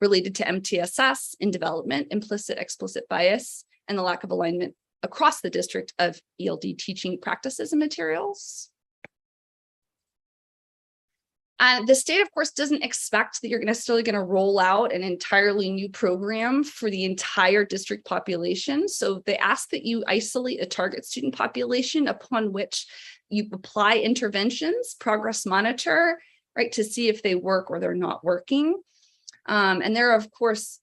related to MTSS in development, implicit, explicit bias, and the lack of alignment across the district of ELD teaching practices and materials. The state, of course, doesn't expect that you're necessarily going to roll out an entirely new program for the entire district population. So they ask that you isolate a target student population upon which you apply interventions, progress monitor, right, to see if they work or they're not working. And there are, of course,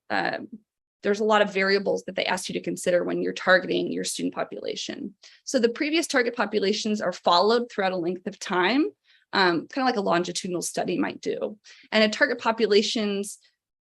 there's a lot of variables that they ask you to consider when you're targeting your student population. So the previous target populations are followed throughout a length of time, kind of like a longitudinal study might do. And the target populations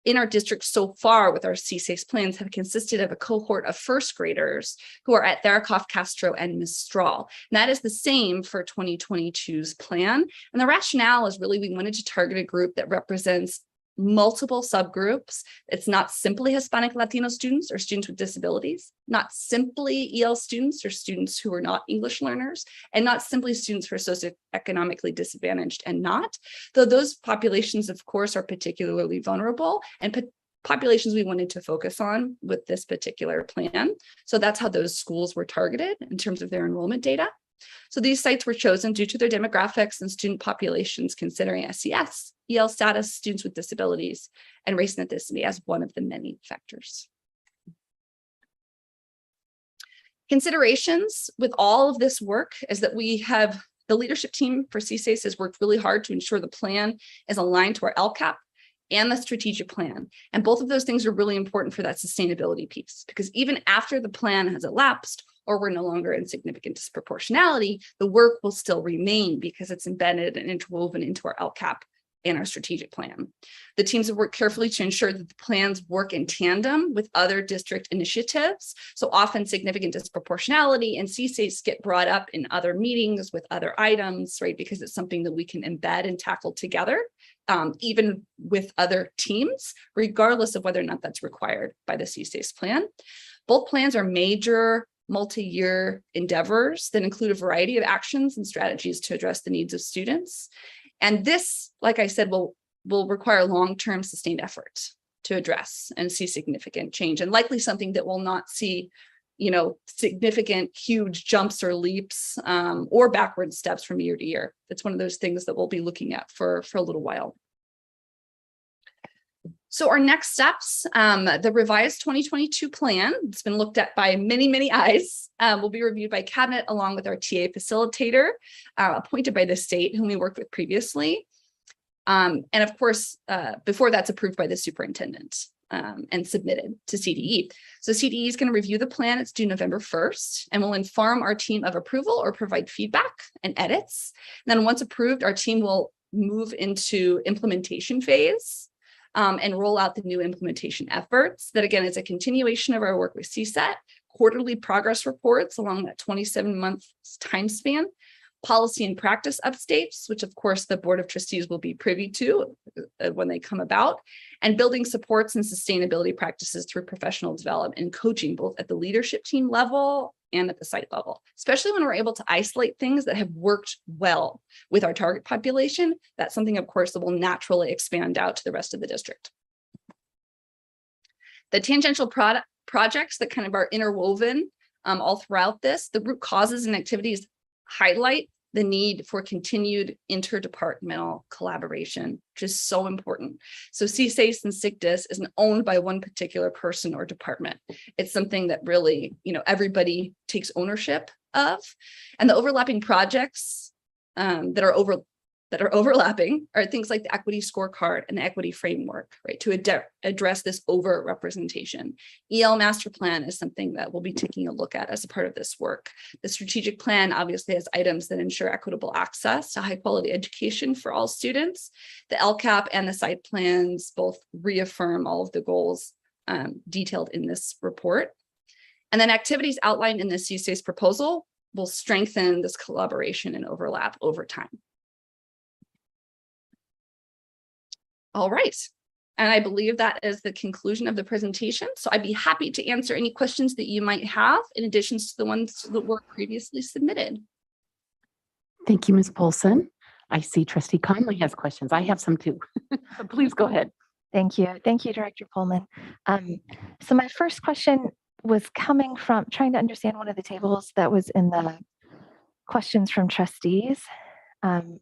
in our district so far with our CSACE plans have consisted of a cohort of first graders who are at Therakoff, Castro, and Mistral. And that is the same for 2022's plan. And the rationale is really we wanted to target a group that represents multiple subgroups. It's not simply Hispanic Latino students or students with disabilities, not simply EL students or students who are not English learners, and not simply students who are socioeconomically disadvantaged and not, though those populations, of course, are particularly vulnerable and populations we wanted to focus on with this particular plan. So that's how those schools were targeted in terms of their enrollment data. So these sites were chosen due to their demographics and student populations, considering SES, EL status, students with disabilities, and race and ethnicity as one of the many factors. Considerations with all of this work is that the leadership team for CSACE has worked really hard to ensure the plan is aligned to our LCAP and the strategic plan. And both of those things are really important for that sustainability piece, because even after the plan has elapsed or we're no longer in significant disproportionality, the work will still remain because it's embedded and interwoven into our LCAP and our strategic plan. The teams have worked carefully to ensure that the plans work in tandem with other district initiatives. So often significant disproportionality and CSACE get brought up in other meetings with other items, right? Because it's something that we can embed and tackle together, even with other teams, regardless of whether or not that's required by the CSACE plan. Both plans are major multi-year endeavors that include a variety of actions and strategies to address the needs of students. And this, like I said, will require long-term sustained effort to address and see significant change, and likely something that will not see, significant, huge jumps or leaps or backward steps from year to year. It's one of those things that we'll be looking at for a little while. So our next steps, the revised 2022 plan, it's been looked at by many, many eyes, will be reviewed by cabinet along with our TA facilitator appointed by the state whom we worked with previously. And of course, before that's approved by the superintendent and submitted to CDE. So CDE is going to review the plan. It's due November 1st and will inform our team of approval or provide feedback and edits. And then once approved, our team will move into implementation phase. And roll out the new implementation efforts. That again is a continuation of our work with CSET, quarterly progress reports along that 27-month time span, policy and practice updates, which of course the Board of Trustees will be privy to when they come about, and building supports and sustainability practices through professional development and coaching, both at the leadership team level and at the site level, especially when we're able to isolate things that have worked well with our target population. That's something, of course, that will naturally expand out to the rest of the district. The tangential projects that kind of are interwoven all throughout this, the root causes and activities highlight the need for continued interdepartmental collaboration, which is so important. So CSACE and SIGDIS isn't owned by one particular person or department. It's something that really, everybody takes ownership of. And the overlapping projects that are overlapping are things like the equity scorecard and the equity framework, right, to address this over representation. EL master plan is something that we'll be taking a look at as a part of this work. The strategic plan obviously has items that ensure equitable access to high quality education for all students. The LCAP and the site plans both reaffirm all of the goals detailed in this report. And then activities outlined in the CSACE proposal will strengthen this collaboration and overlap over time. All right, and I believe that is the conclusion of the presentation. So I'd be happy to answer any questions that you might have in addition to the ones that were previously submitted. Thank you, Ms. Polson. I see Trustee Conley has questions. I have some too. So please go ahead. Thank you. Thank you, Director Pullman. So my first question was coming from trying to understand one of the tables that was in the questions from trustees under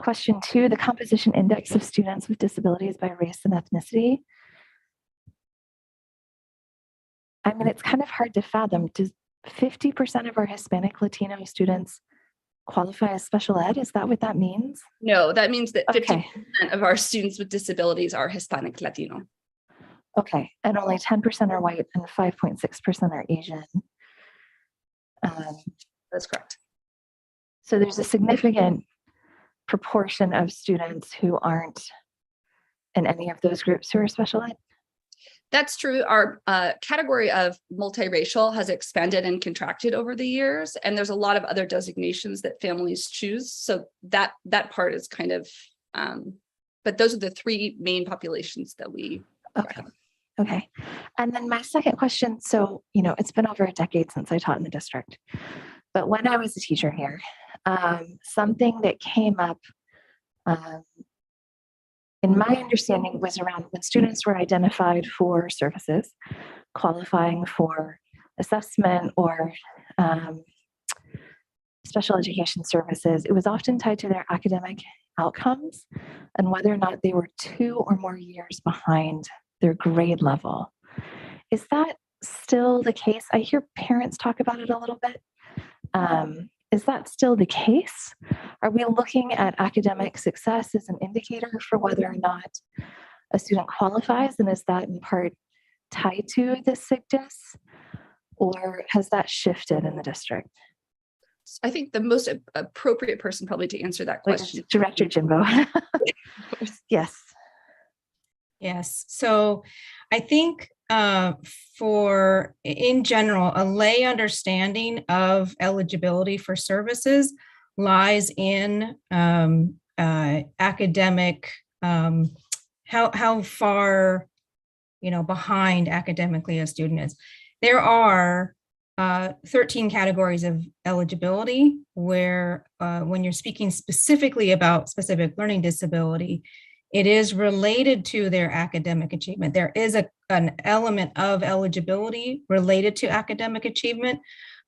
Question 2, the composition index of students with disabilities by race and ethnicity. I mean, it's kind of hard to fathom. Does 50% of our Hispanic Latino students qualify as special ed? Is that what that means? No, that means that 50% Okay. of our students with disabilities are Hispanic Latino. Okay. And only 10% are white and 5.6% are Asian. That's correct. So there's a significant proportion of students who aren't in any of those groups who are special ed. That's true. Our category of multiracial has expanded and contracted over the years, and there's a lot of other designations that families choose. So that part is kind of, but those are the three main populations that we. Okay. Okay. And then my second question. So, it's been over a decade since I taught in the district, but when I was a teacher here, something that came up in my understanding was around when students were identified for services, qualifying for assessment or special education services, it was often tied to their academic outcomes and whether or not they were 2 or more years behind their grade level. Is that still the case? I hear parents talk about it a little bit. Is that still the case? Are we looking at academic success as an indicator for whether or not a student qualifies? And is that in part tied to the SIGDIS? Or has that shifted in the district? I think the most appropriate person probably to answer that question. Director Jimbo. Yes. Yes. So I think for, in general, a lay understanding of eligibility for services lies in academic, how far, behind academically a student is. There are 13 categories of eligibility where when you're speaking specifically about specific learning disability, it is related to their academic achievement. There is an element of eligibility related to academic achievement,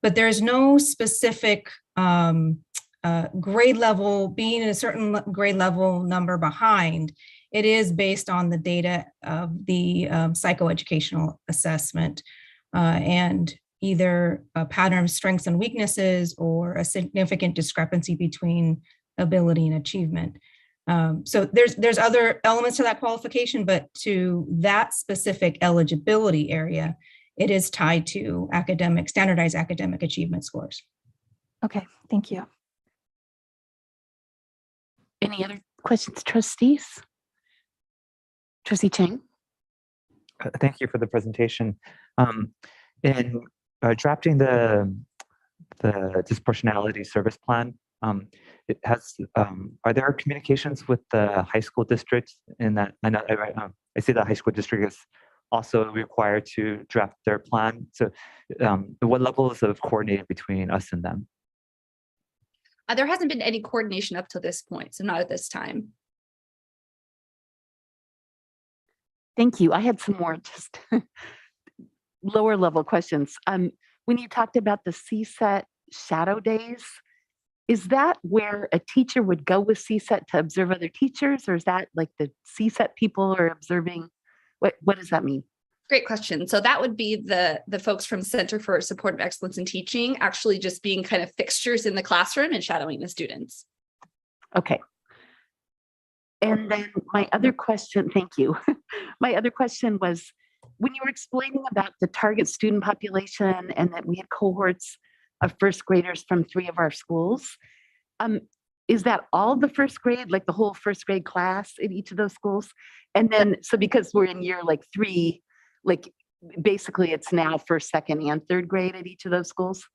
but there's no specific grade level, being a certain grade level number behind. It is based on the data of the psychoeducational assessment and either a pattern of strengths and weaknesses or a significant discrepancy between ability and achievement. So there's other elements to that qualification, but to that specific eligibility area, it is tied to standardized academic achievement scores. Okay, thank you. Any other questions, trustees? Trustee Chang? Thank you for the presentation. In drafting the disproportionality service plan, it has. Are there communications with the high school districts in that? I see the high school district is also required to draft their plan. So, what levels of coordinating between us and them? There hasn't been any coordination up to this point, so not at this time. Thank you. I had some more just lower level questions. When you talked about the CSET shadow days, is that where a teacher would go with CSET to observe other teachers, or is that like the CSET people are observing? What does that mean? Great question. So that would be the folks from Center for Supportive Excellence in Teaching actually just being kind of fixtures in the classroom and shadowing the students. Okay. And then my other question, thank you. My other question was, when you were explaining about the target student population and that we had cohorts of first graders from 3 of our schools, is that all the first grade, like the whole first grade class in each of those schools? And then, so because we're in year like 3, like basically it's now first, second, and third grade at each of those schools?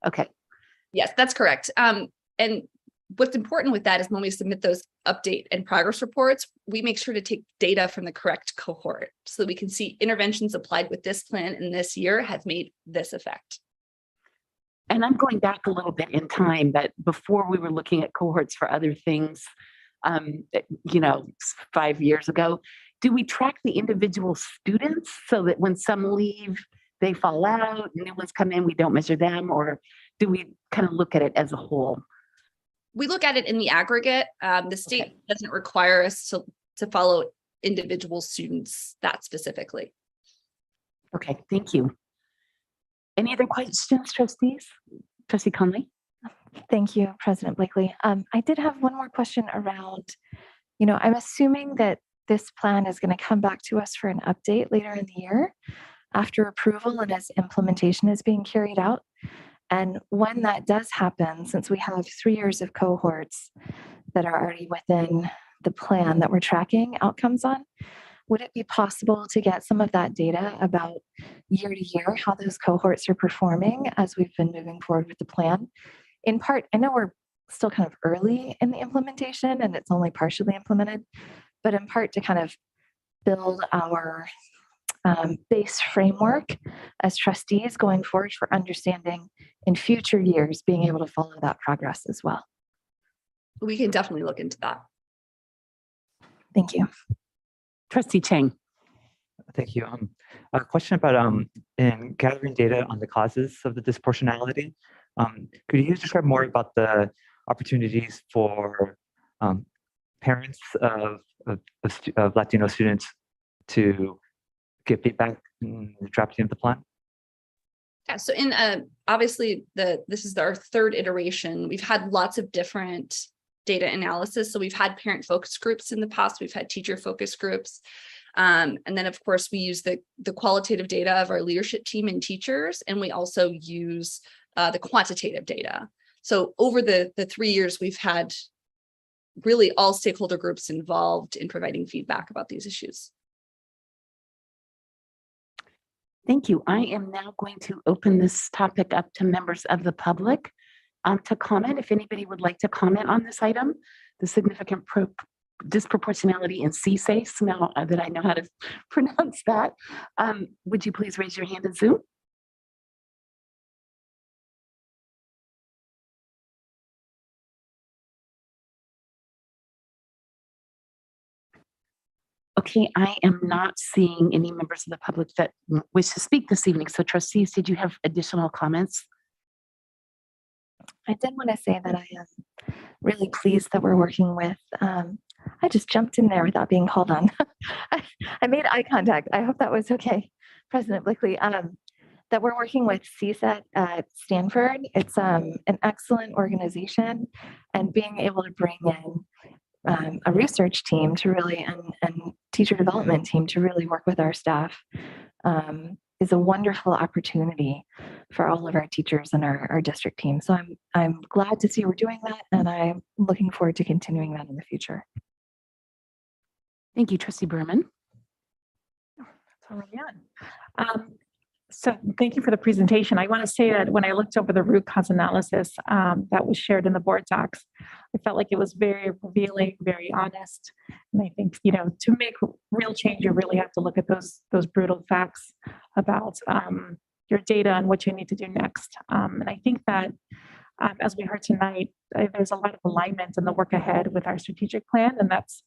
Okay. Yes, that's correct. And what's important with that is when we submit those update and progress reports, we make sure to take data from the correct cohort so that we can see interventions applied with this plan in this year have made this effect. And I'm going back a little bit in time, but before we were looking at cohorts for other things, 5 years ago, do we track the individual students so that when some leave, they fall out, new ones come in, we don't measure them, or do we kind of look at it as a whole? We look at it in the aggregate. The state doesn't require us to follow individual students that specifically. Okay, thank you. Any other questions, trustees? Trustee Conley? Thank you, President Blakely. I did have one more question around, I'm assuming that this plan is going to come back to us for an update later in the year after approval and as implementation is being carried out. And when that does happen, since we have 3 years of cohorts that are already within the plan that we're tracking outcomes on, would it be possible to get some of that data about year to year, how those cohorts are performing as we've been moving forward with the plan? In part, I know we're still kind of early in the implementation and it's only partially implemented, but in part to kind of build our base framework as trustees going forward for understanding in future years, being able to follow that progress as well. We can definitely look into that. Thank you. Trustee Chang. Thank you. A question about in gathering data on the causes of the disproportionality. Could you describe more about the opportunities for parents of Latino students to get feedback in the drafting of the plan? Yeah, so in obviously this is our third iteration. We've had lots of different data analysis. So we've had parent focus groups in the past, we've had teacher focus groups. And then of course we use the qualitative data of our leadership team and teachers, and we also use the quantitative data. So over the 3 years, we've had really all stakeholder groups involved in providing feedback about these issues. Thank you. I am now going to open this topic up to members of the public to comment. If anybody would like to comment on this item, the significant disproportionality in CSACE, now that I know how to pronounce that, would you please raise your hand in Zoom? Okay, I am not seeing any members of the public that wish to speak this evening. So trustees, did you have additional comments? I did want to say that I am really pleased that we're working with, I just jumped in there without being called on. I made eye contact. I hope that was okay, President Blakely. That we're working with CSET at Stanford. It's an excellent organization, and being able to bring in a research team to really, and teacher development team to really work with our staff is a wonderful opportunity for all of our teachers and our district team. So I'm glad to see we're doing that, and I'm looking forward to continuing that in the future. Thank you, Trustee Berman. That's already on. So thank you for the presentation. I want to say that when I looked over the root cause analysis that was shared in the board docs, I felt like it was very revealing, very honest. And I think, to make real change, you really have to look at those brutal facts about your data and what you need to do next. And I think that as we heard tonight, there's a lot of alignment in the work ahead with our strategic plan, and that's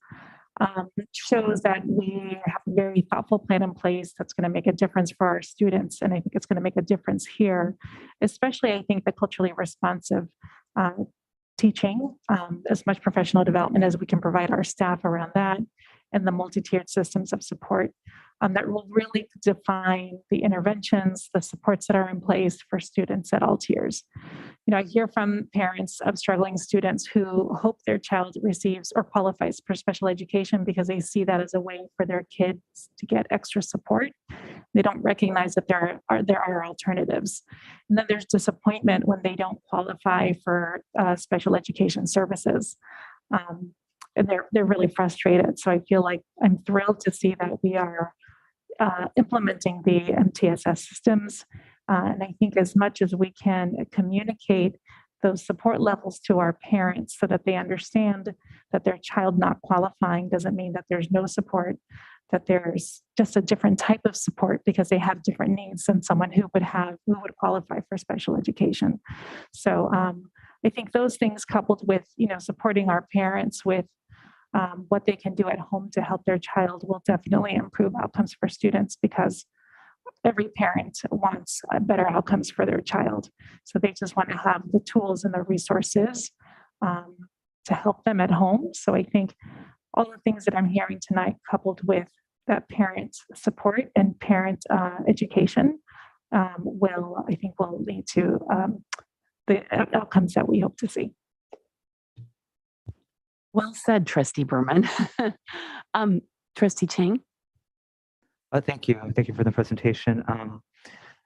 shows that we have a very thoughtful plan in place that's going to make a difference for our students. And I think it's going to make a difference here, especially I think the culturally responsive teaching, as much professional development as we can provide our staff around that, and the multi-tiered systems of support that will really define the interventions, the supports that are in place for students at all tiers. I hear from parents of struggling students who hope their child receives or qualifies for special education because they see that as a way for their kids to get extra support. They don't recognize that there are alternatives. And then there's disappointment when they don't qualify for special education services. And they're really frustrated. So I feel like I'm thrilled to see that we are implementing the MTSS systems. And I think as much as we can communicate those support levels to our parents so that they understand that their child not qualifying doesn't mean that there's no support, that there's just a different type of support because they have different needs than someone who would qualify for special education. So I think those things coupled with, supporting our parents with what they can do at home to help their child will definitely improve outcomes for students, because every parent wants better outcomes for their child. So they just want to have the tools and the resources to help them at home. So I think all the things that I'm hearing tonight, coupled with that parent support and parent education, will lead to the outcomes that we hope to see. Well said, Trustee Berman. Trustee Chang? Thank you. Thank you for the presentation.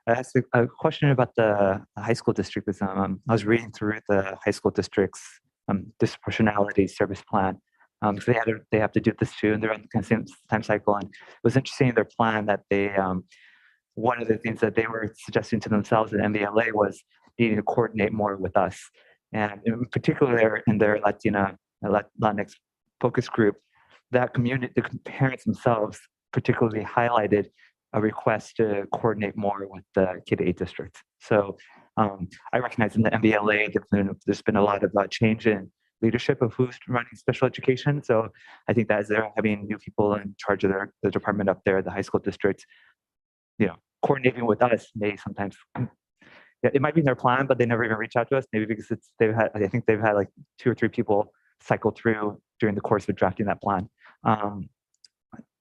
I asked a question about the high school district. I was reading through the high school district's disproportionality service plan. So they have to do this too, and they're on the kind of same time cycle. And it was interesting in their plan that they one of the things that they were suggesting to themselves at MVLA was needing to coordinate more with us, and in particular in their Latinx focus group, that community, the parents themselves particularly highlighted a request to coordinate more with the K-8 districts. So I recognize in the MBLA, there's been a lot of change in leadership of who's running special education. So I think that as they're having new people in charge of the department up there, the high school districts, coordinating with us may sometimes, it might be in their plan, but they never even reach out to us. Maybe because I think they've had like 2 or 3 people cycle through during the course of drafting that plan.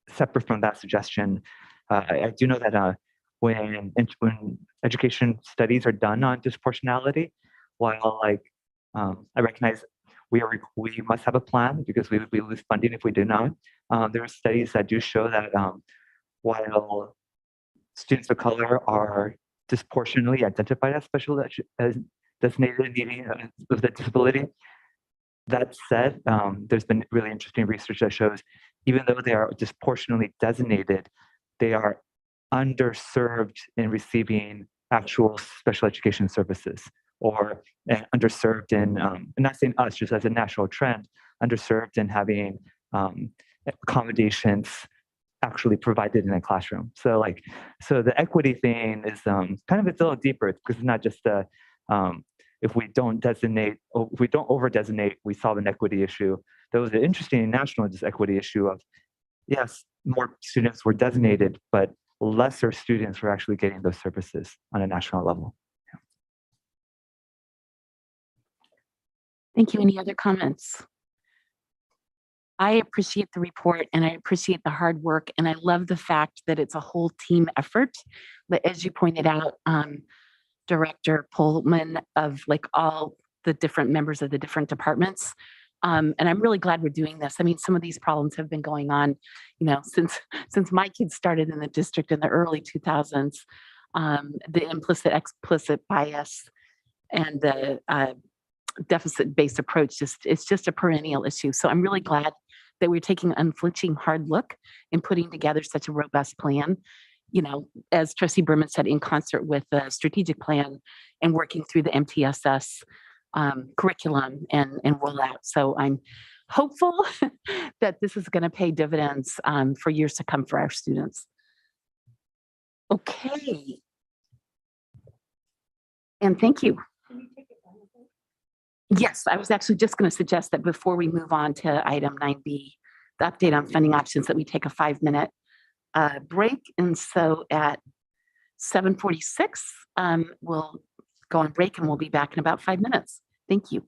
Separate from that suggestion, I do know that when education studies are done on disproportionality, while I recognize we must have a plan because we lose funding if we do not. There are studies that do show that while students of color are disproportionately identified as as designated needing with a disability. That said, there's been really interesting research that shows even though they are disproportionately designated, they are underserved in receiving actual special education services, or underserved in, I'm not saying us, just as a national trend, underserved in having accommodations actually provided in a classroom. So the equity thing is kind of, it's a little deeper because it's not just if we don't designate, or if we don't over designate, we solve an equity issue. There was an interesting national equity issue of, yes, more students were designated, but lesser students were actually getting those services on a national level. Thank you. Any other comments? I appreciate the report and I appreciate the hard work, and I love the fact that it's a whole team effort. But as you pointed out, Director Pullman, of all the different members of the different departments. And I'm really glad we're doing this. I mean, some of these problems have been going on, since my kids started in the district in the early 2000s. The implicit, explicit bias and the deficit-based approach, it's just a perennial issue. So I'm really glad that we're taking an unflinching hard look and putting together such a robust plan, as Trustee Berman said, in concert with the strategic plan and working through the MTSS curriculum and rollout. So I'm hopeful that this is going to pay dividends for years to come for our students. Okay. And thank you. Yes, I was actually just going to suggest that before we move on to item 9B, the update on funding options, that we take a 5-minute break. And so at 7:46, we'll go on break and we'll be back in about 5 minutes. Thank you.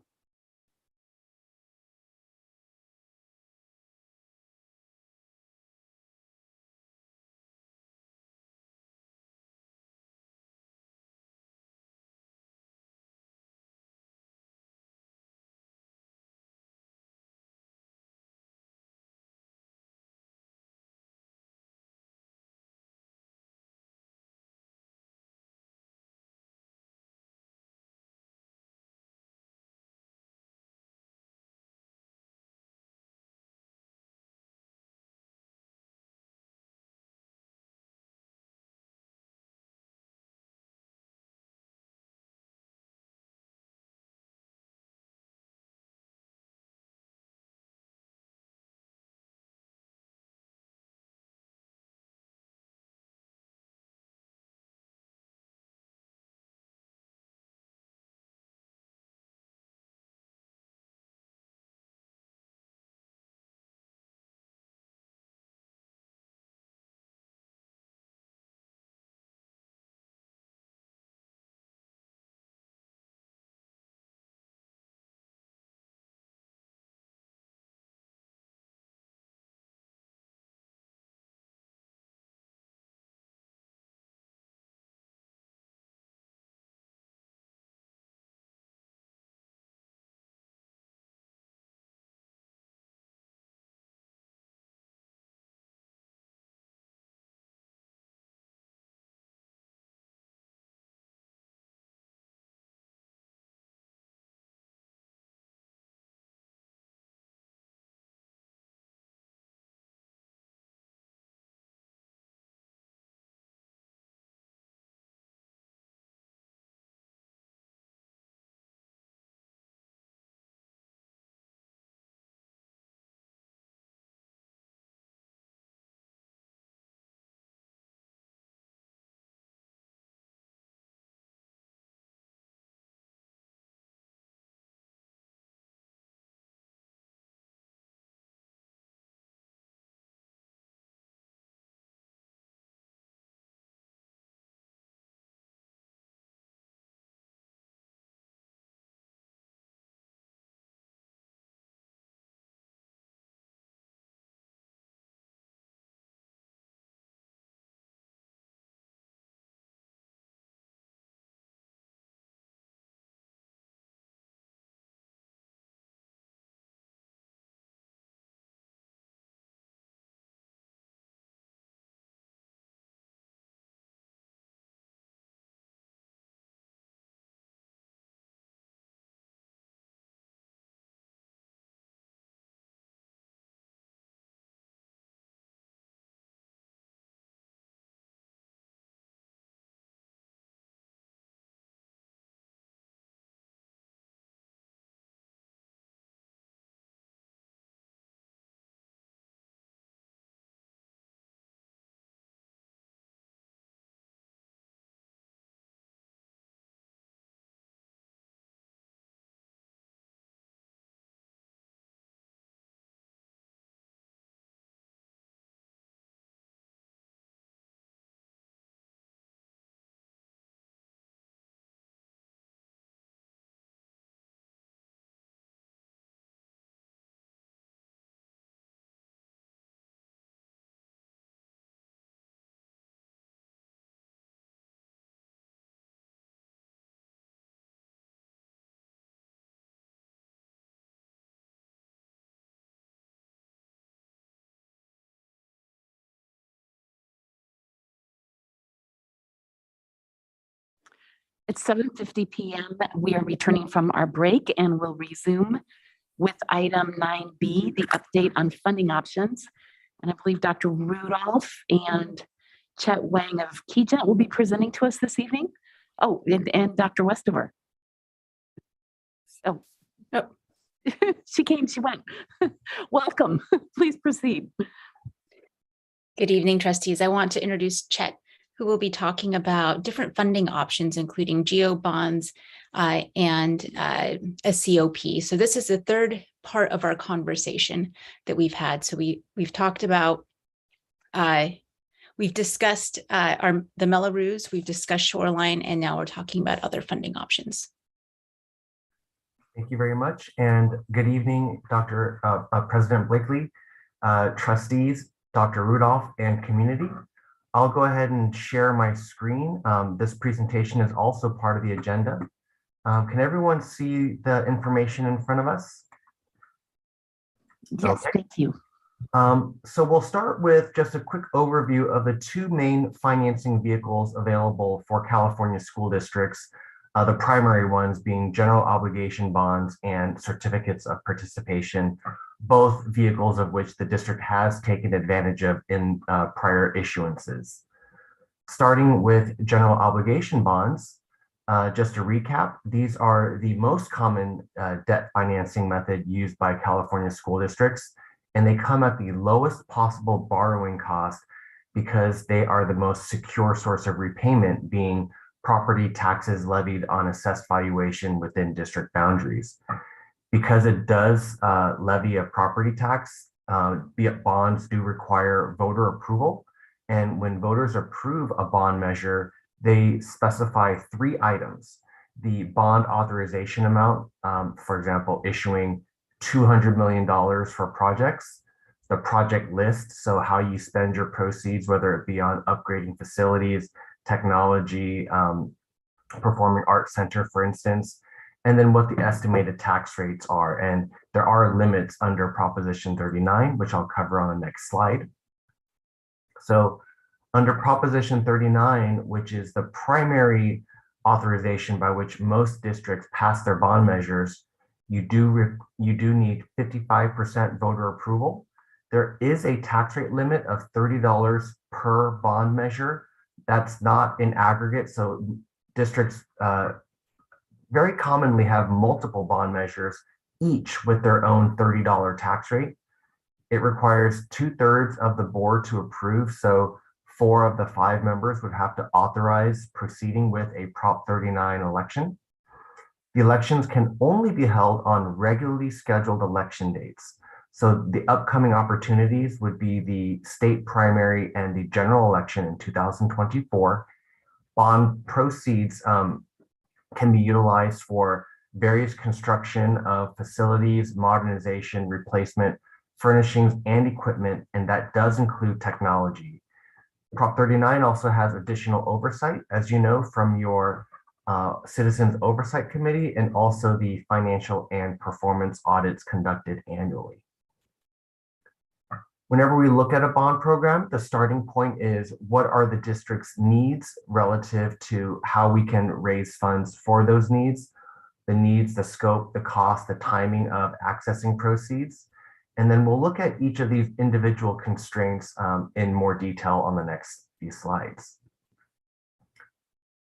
It's 7:50 p.m. We are returning from our break and we'll resume with item 9B, the update on funding options. And I believe Dr. Rudolph and Chet Wang of KeyGent will be presenting to us this evening. Oh, and Dr. Westover. Oh, she came, she went. Welcome. Please proceed. Good evening, trustees. I want to introduce Chet, who will be talking about different funding options, including GEO bonds and a COP. So this is the third part of our conversation that we've had. So we've talked about, we've discussed the Mello-Roos, we've discussed Shoreline, and now we're talking about other funding options. Thank you very much. And good evening, Dr. President Blakely, trustees, Dr. Rudolph, and community. I'll go ahead and share my screen. This presentation is also part of the agenda. Can everyone see the information in front of us? Yes, Okay. thank you. So we'll start with just a quick overview of the two main financing vehicles available for California school districts. The primary ones being general obligation bonds and certificates of participation, both vehicles of which the district has taken advantage of in prior issuances. Starting with general obligation bonds, just to recap, these are the most common debt financing method used by California school districts, and they come at the lowest possible borrowing cost because they are the most secure source of repayment, being property taxes levied on assessed valuation within district boundaries. Because it does levy a property tax, bonds do require voter approval. And when voters approve a bond measure, they specify 3 items: the bond authorization amount, for example, issuing $200 million for projects, the project list, so how you spend your proceeds, whether it be on upgrading facilities, technology, performing arts center, for instance, and then what the estimated tax rates are. And there are limits under Proposition 39, which I'll cover on the next slide. So under Proposition 39, which is the primary authorization by which most districts pass their bond measures, you do need 55% voter approval. There is a tax rate limit of $30 per bond measure. That's not in aggregate. So districts very commonly have multiple bond measures, each with their own $30 tax rate. It requires 2/3 of the board to approve. So 4 of the 5 members would have to authorize proceeding with a Prop 39 election. The elections can only be held on regularly scheduled election dates. So the upcoming opportunities would be the state primary and the general election in 2024. Bond proceeds can be utilized for various construction of facilities, modernization, replacement, furnishings, and equipment, and that does include technology. Prop 39 also has additional oversight, as you know, from your Citizens Oversight Committee, and also the financial and performance audits conducted annually. Whenever we look at a bond program, the starting point is what are the district's needs relative to how we can raise funds for those needs, the needs, the scope, the cost, the timing of accessing proceeds. And then we'll look at each of these individual constraints in more detail on the next few slides.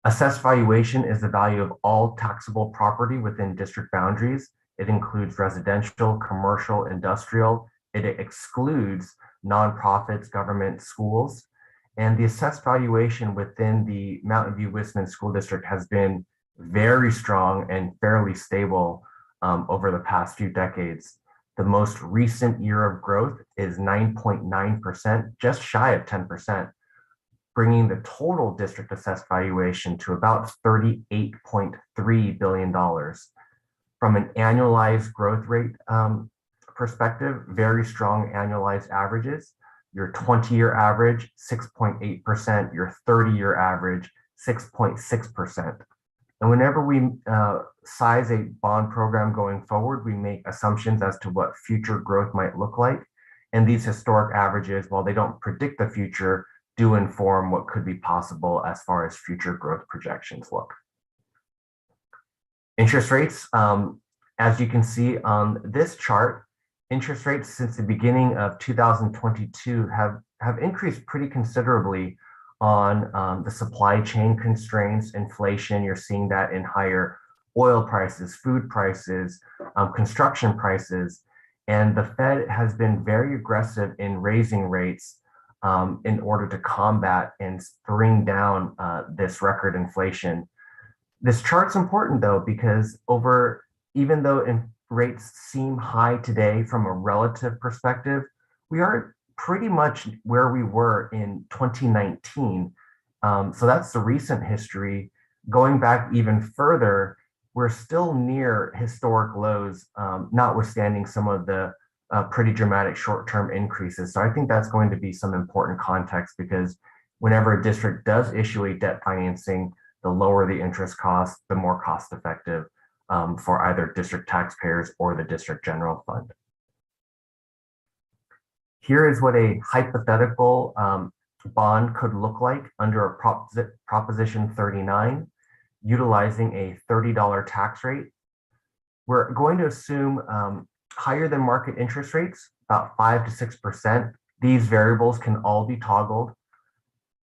Assessed valuation is the value of all taxable property within district boundaries. It includes residential, commercial, industrial. It excludes nonprofits, government, schools. And the assessed valuation within the Mountain View Wisman School District has been very strong and fairly stable over the past few decades. The most recent year of growth is 9.9%, just shy of 10%, bringing the total district assessed valuation to about $38.3 billion. From an annualized growth rate perspective, very strong annualized averages. Your 20-year average, 6.8%, your 30-year average, 6.6%. And whenever we size a bond program going forward, we make assumptions as to what future growth might look like. And these historic averages, while they don't predict the future, do inform what could be possible as far as future growth projections look. Interest rates, as you can see on this chart, interest rates since the beginning of 2022 have increased pretty considerably on the supply chain constraints, inflation. You're seeing that in higher oil prices, food prices, construction prices. And the Fed has been very aggressive in raising rates in order to combat and bring down this record inflation. This chart's important though, because even though rates seem high today from a relative perspective, we are pretty much where we were in 2019. So that's the recent history. Going back even further, we're still near historic lows, notwithstanding some of the pretty dramatic short-term increases. So I think that's going to be some important context, because whenever a district does issue a debt financing, the lower the interest cost, the more cost effective for either district taxpayers or the district general fund. Here is what a hypothetical bond could look like under a Proposition 39, utilizing a $30 tax rate. We're going to assume higher than market interest rates, about 5 to 6%. These variables can all be toggled,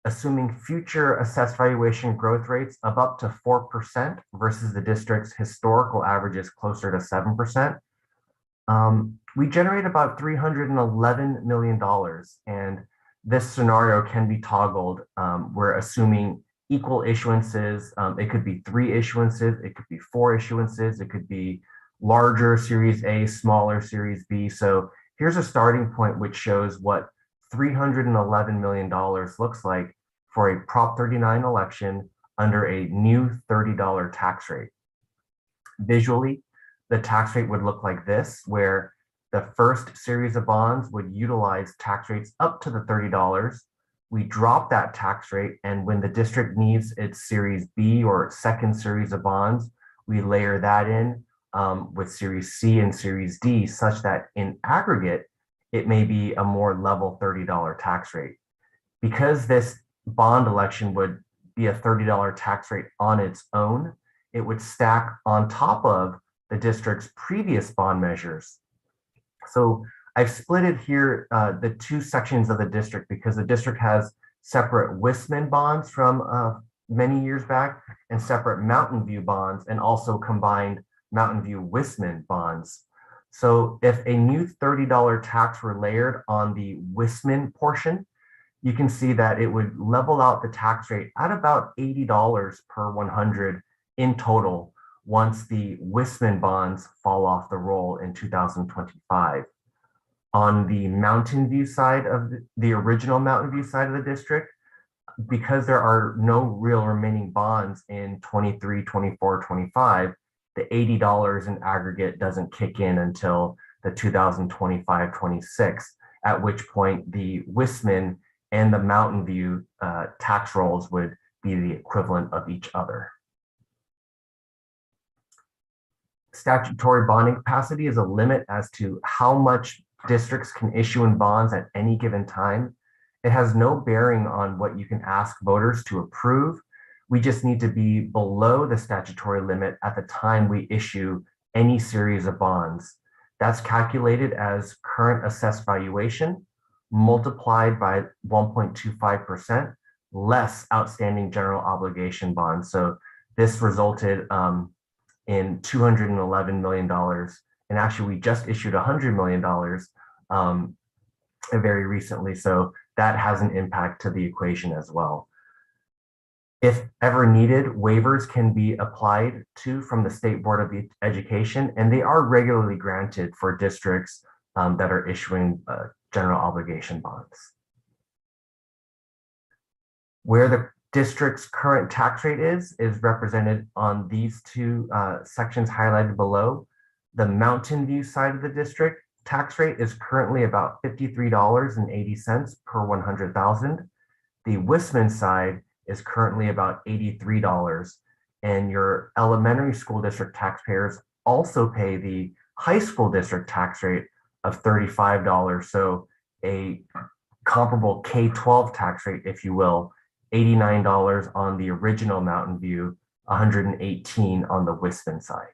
assuming future assessed valuation growth rates of up to 4% versus the district's historical averages closer to 7%. We generate about $311 million, and this scenario can be toggled. We're assuming equal issuances. It could be 3 issuances, it could be 4 issuances, it could be larger Series A, smaller Series B. So here's a starting point which shows what $311 million looks like for a Prop 39 election under a new $30 tax rate. Visually, the tax rate would look like this, where the first series of bonds would utilize tax rates up to the $30. We drop that tax rate, and when the district needs its Series B or second series of bonds, we layer that in with Series C and Series D, such that in aggregate, it may be a more level $30 tax rate. Because this bond election would be a $30 tax rate on its own, it would stack on top of the district's previous bond measures. So I've split it here, the 2 sections of the district, because the district has separate Wissman bonds from many years back and separate Mountain View bonds, and also combined Mountain View Wissman bonds. So if a new $30 tax were layered on the Wissman portion, you can see that it would level out the tax rate at about $80 per 100 in total once the Wissman bonds fall off the roll in 2025. On the Mountain View side of the original Mountain View side of the district, because there are no real remaining bonds in 23, 24, 25, the $80 in aggregate doesn't kick in until the 2025-26, at which point the Wissman and the Mountain View tax rolls would be the equivalent of each other. Statutory bonding capacity is a limit as to how much districts can issue in bonds at any given time. It has no bearing on what you can ask voters to approve. We just need to be below the statutory limit at the time we issue any series of bonds. That's calculated as current assessed valuation multiplied by 1.25% less outstanding general obligation bonds. So this resulted in $211 million. And actually, we just issued $100 million very recently. So that has an impact to the equation as well. If ever needed, waivers can be applied to from the State Board of Education, and they are regularly granted for districts that are issuing general obligation bonds. Where the district's current tax rate is represented on these 2 sections highlighted below. The Mountain View side of the district tax rate is currently about $53.80 per 100,000. The Wissman side is currently about $83, and your elementary school district taxpayers also pay the high school district tax rate of $35. So a comparable K-12 tax rate, if you will, $89 on the original Mountain View 118 on the WISPN side.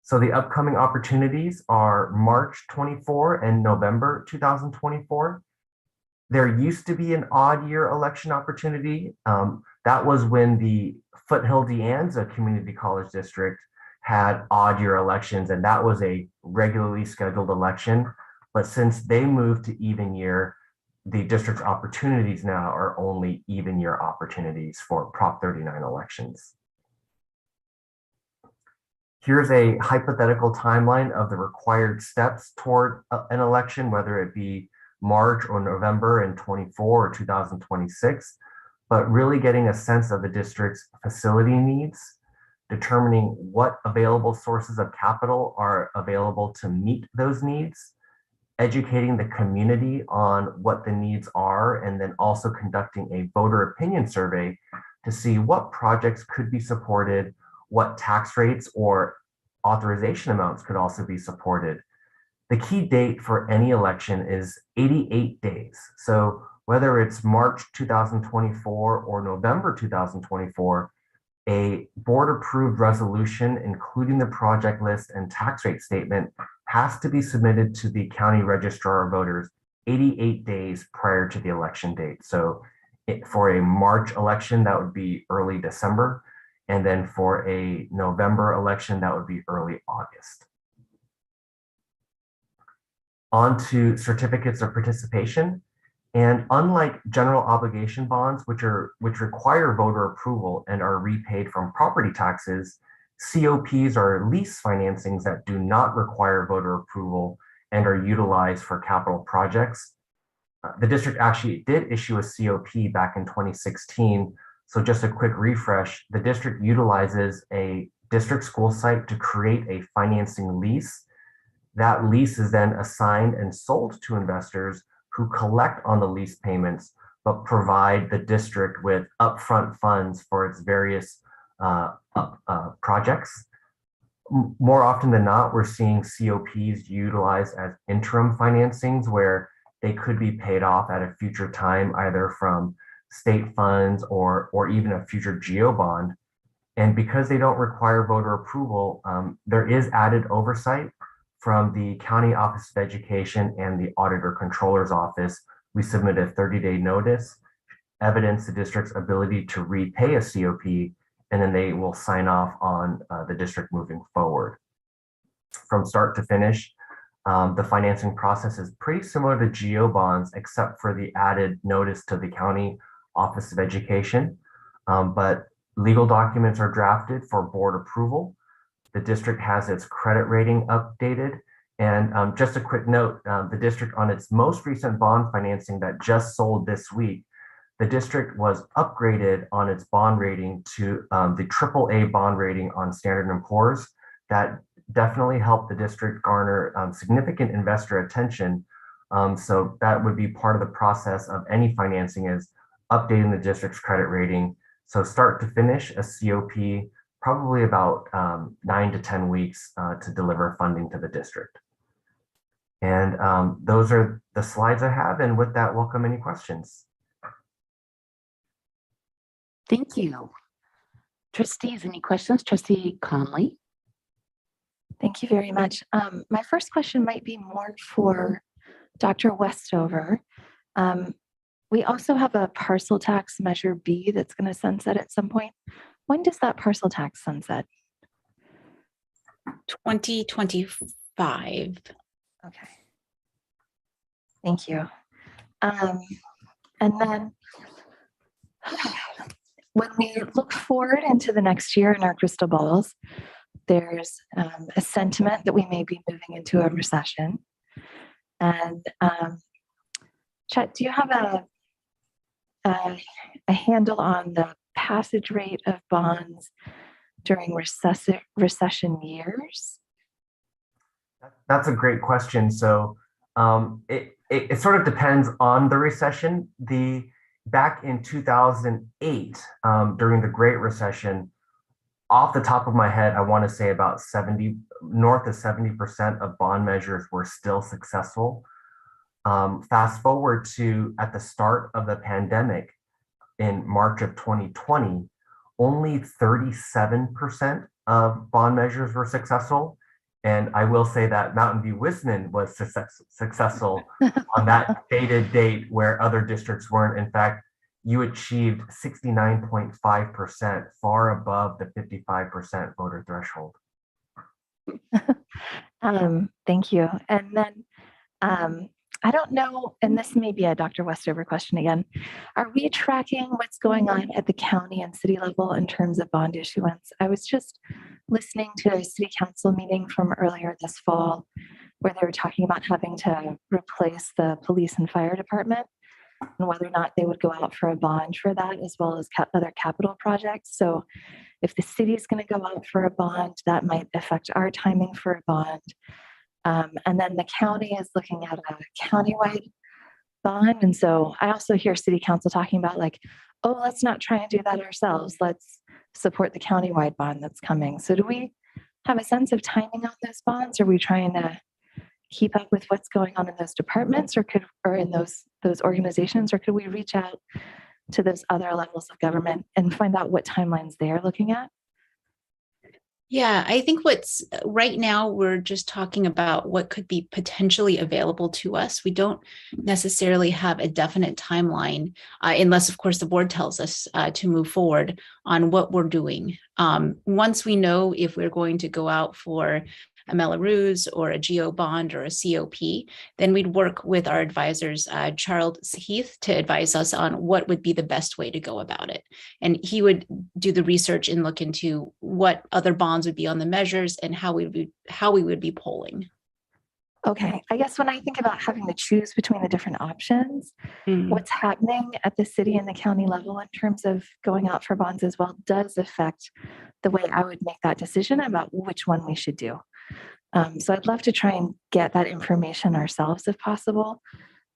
So the upcoming opportunities are March 24 and November 2024. There used to be an odd year election opportunity. That was when the Foothill De Anza Community College District had odd year elections, and that was a regularly scheduled election. But since they moved to even year, the district's opportunities now are only even year opportunities for Prop 39 elections. Here's a hypothetical timeline of the required steps toward an election, whether it be March or November in 24 or 2026, but really getting a sense of the district's facility needs, determining what available sources of capital are available to meet those needs, educating the community on what the needs are, and then also conducting a voter opinion survey to see what projects could be supported, what tax rates or authorization amounts could also be supported. The key date for any election is 88 days. So whether it's March 2024 or November 2024, a board-approved resolution, including the project list and tax rate statement, has to be submitted to the county registrar of voters 88 days prior to the election date. So for a March election, that would be early December. And then for a November election, that would be early August. On to certificates of participation. And unlike general obligation bonds, which require voter approval and are repaid from property taxes, COPs are lease financings that do not require voter approval and are utilized for capital projects. The district actually did issue a COP back in 2016. So just a quick refresh, the district utilizes a district school site to create a financing lease. That lease is then assigned and sold to investors who collect on the lease payments, but provide the district with upfront funds for its various projects. More often than not, we're seeing COPs utilized as interim financings where they could be paid off at a future time, either from state funds or even a future GEO bond. And because they don't require voter approval, there is added oversight from the County Office of Education and the Auditor Controller's Office. We submit a 30-day notice, evidence the district's ability to repay a COP, and then they will sign off on the district moving forward. From start to finish, the financing process is pretty similar to GEO bonds, except for the added notice to the County Office of Education. But legal documents are drafted for board approval. The district has its credit rating updated. And just a quick note, the district on its most recent bond financing that just sold this week, the district was upgraded on its bond rating to the AAA bond rating on Standard & Poor's. That definitely helped the district garner significant investor attention. So that would be part of the process of any financing, is updating the district's credit rating. So start to finish, a COP, probably about 9 to 10 weeks to deliver funding to the district. And those are the slides I have. And with that, welcome any questions. Thank you. Trustees, any questions? Trustee Conley. Thank you very much. My first question might be more for Dr. Westover. We also have a parcel tax measure B that's going to sunset at some point. When does that parcel tax sunset? 2025. Okay. Thank you. And then when we look forward into the next year in our crystal balls, there's a sentiment that we may be moving into a recession. And Chet, do you have a handle on the passage rate of bonds during recession years? That's a great question. So it sort of depends on the recession. Back in 2008, during the Great Recession, off the top of my head, I want to say about north of 70% of bond measures were still successful. Fast forward to at the start of the pandemic, in March of 2020, only 37% of bond measures were successful. And I will say that Mountain View Wisman was successful on that dated date where other districts weren't. In fact, you achieved 69.5%, far above the 55% voter threshold. Thank you. And then I don't know, and this may be a Dr. Westover question again. Are we tracking what's going on at the county and city level in terms of bond issuance? I was just listening to a city council meeting from earlier this fall where they were talking about having to replace the police and fire department and whether or not they would go out for a bond for that, as well as other capital projects. So if the city is going to go out for a bond, that might affect our timing for a bond. And then the county is looking at a countywide bond. And so I also hear city council talking about like, oh, let's not try and do that ourselves. Let's support the countywide bond that's coming. So do we have a sense of timing on those bonds? Are we trying to keep up with what's going on in those departments or in those organizations, or could we reach out to those other levels of government and find out what timelines they're looking at? Yeah, I think what's right now, we're just talking about what could be potentially available to us. We don't necessarily have a definite timeline, unless, of course, the board tells us to move forward on what we're doing. Once we know if we're going to go out for a Melrose or a GO bond or a COP, then we'd work with our advisors, Charles Heath, to advise us on what would be the best way to go about it. And he would do the research and look into what other bonds would be on the measures and how we would be polling. Okay, I guess when I think about having to choose between the different options, what's happening at the city and the county level in terms of going out for bonds as well does affect the way I would make that decision about which one we should do. So I'd love to try and get that information ourselves if possible.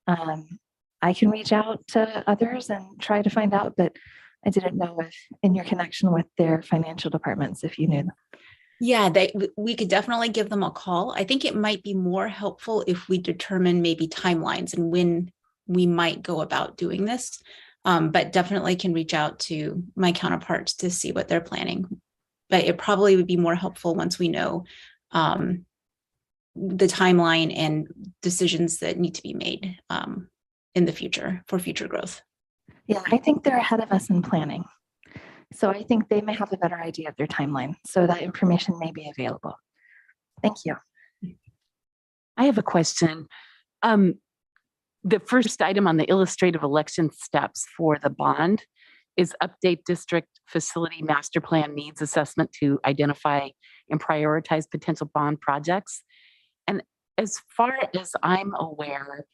I can reach out to others and try to find out, but I didn't know if in your connection with their financial departments, if you knew them. Yeah, we could definitely give them a call. I think it might be more helpful if we determine maybe timelines and when we might go about doing this, but definitely can reach out to my counterparts to see what they're planning. But it probably would be more helpful once we know the timeline and decisions that need to be made in the future for future growth. Yeah, I think they're ahead of us in planning. So I think they may have a better idea of their timeline. So that information may be available. Thank you. I have a question. The first item on the illustrative election steps for the bond is update district facility master plan needs assessment to identify and prioritize potential bond projects. And as far as I'm aware,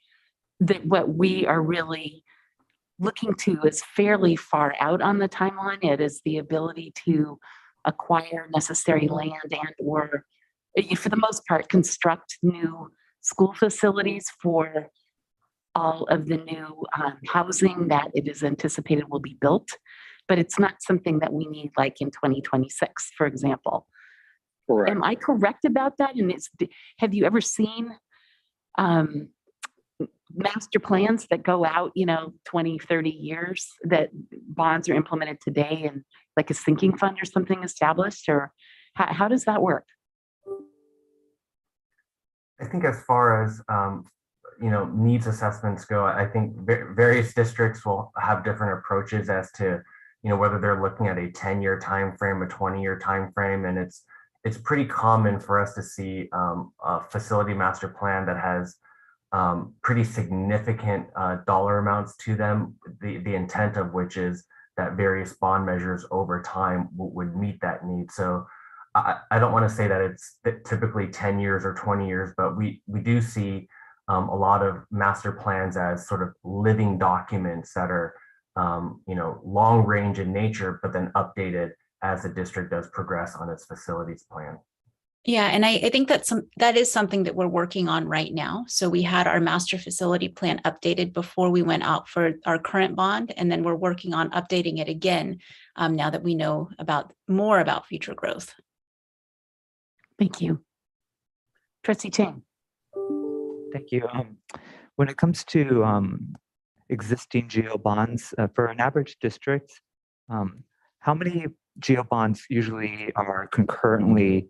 that what we are really looking to is fairly far out on the timeline. It is the ability to acquire necessary land and or, for the most part, construct new school facilities for all of the new housing that it is anticipated will be built. But it's not something that we need like in 2026, for example. Correct. Am I correct about that? And have you ever seen master plans that go out, 20, 30 years that bonds are implemented today and like a sinking fund or something established, or how does that work? I think as far as needs assessments go, I think various districts will have different approaches as to whether they're looking at a 10-year time frame, a 20-year time frame, and it's pretty common for us to see a facility master plan that has pretty significant dollar amounts to them, the intent of which is that various bond measures over time would meet that need. So I don't want to say that it's typically 10 years or 20 years, but we do see a lot of master plans as sort of living documents that are long range in nature, but then updated as the district does progress on its facilities plan. Yeah, and I think that is something that we're working on right now. So we had our master facility plan updated before we went out for our current bond, and then we're working on updating it again now that we know more about future growth. Thank you. Trustee Chang. Thank you. When it comes to existing geo bonds for an average district. How many geo bonds usually are concurrently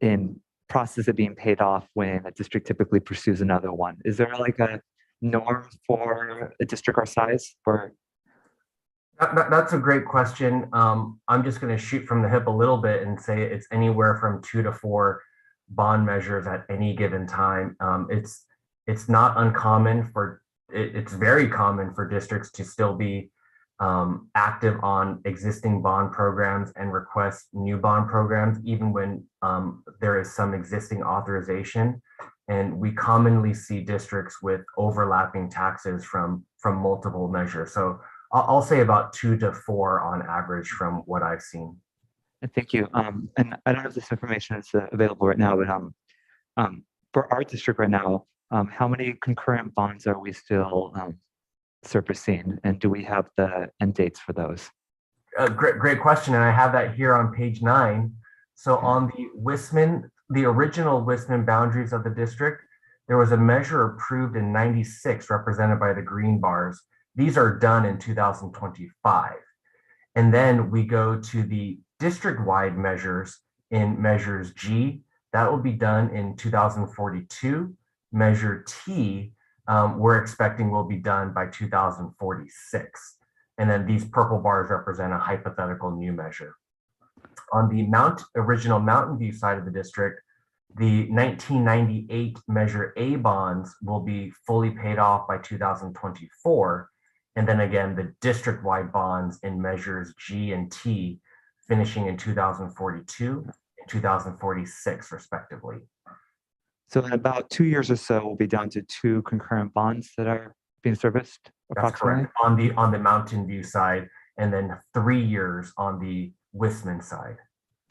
in process of being paid off when a district typically pursues another one? Is there like a norm for a district our size? For That's a great question. I'm just going to shoot from the hip a little bit and say it's anywhere from 2 to 4 bond measures at any given time. It's not uncommon for it's very common for districts to still be active on existing bond programs and request new bond programs, even when there is some existing authorization. And we commonly see districts with overlapping taxes from multiple measures. So I'll say about 2 to 4 on average from what I've seen. Thank you. And I don't know if this information is available right now, but for our district right now, how many concurrent bonds are we still surfacing, and do we have the end dates for those? Great question, and I have that here on page 9. So on the Wisman, the original Wisman boundaries of the district, there was a measure approved in '96 represented by the green bars. These are done in 2025. And then we go to the district-wide measures in measures G, that will be done in 2042. Measure T, we're expecting will be done by 2046. And then these purple bars represent a hypothetical new measure. On the original Mountain View side of the district, the 1998 Measure A bonds will be fully paid off by 2024. And then again, the district-wide bonds in measures G and T finishing in 2042 and 2046, respectively. So in about 2 years or so, we'll be down to 2 concurrent bonds that are being serviced approximately? That's correct, on the Mountain View side, and then 3 years on the Wisman side.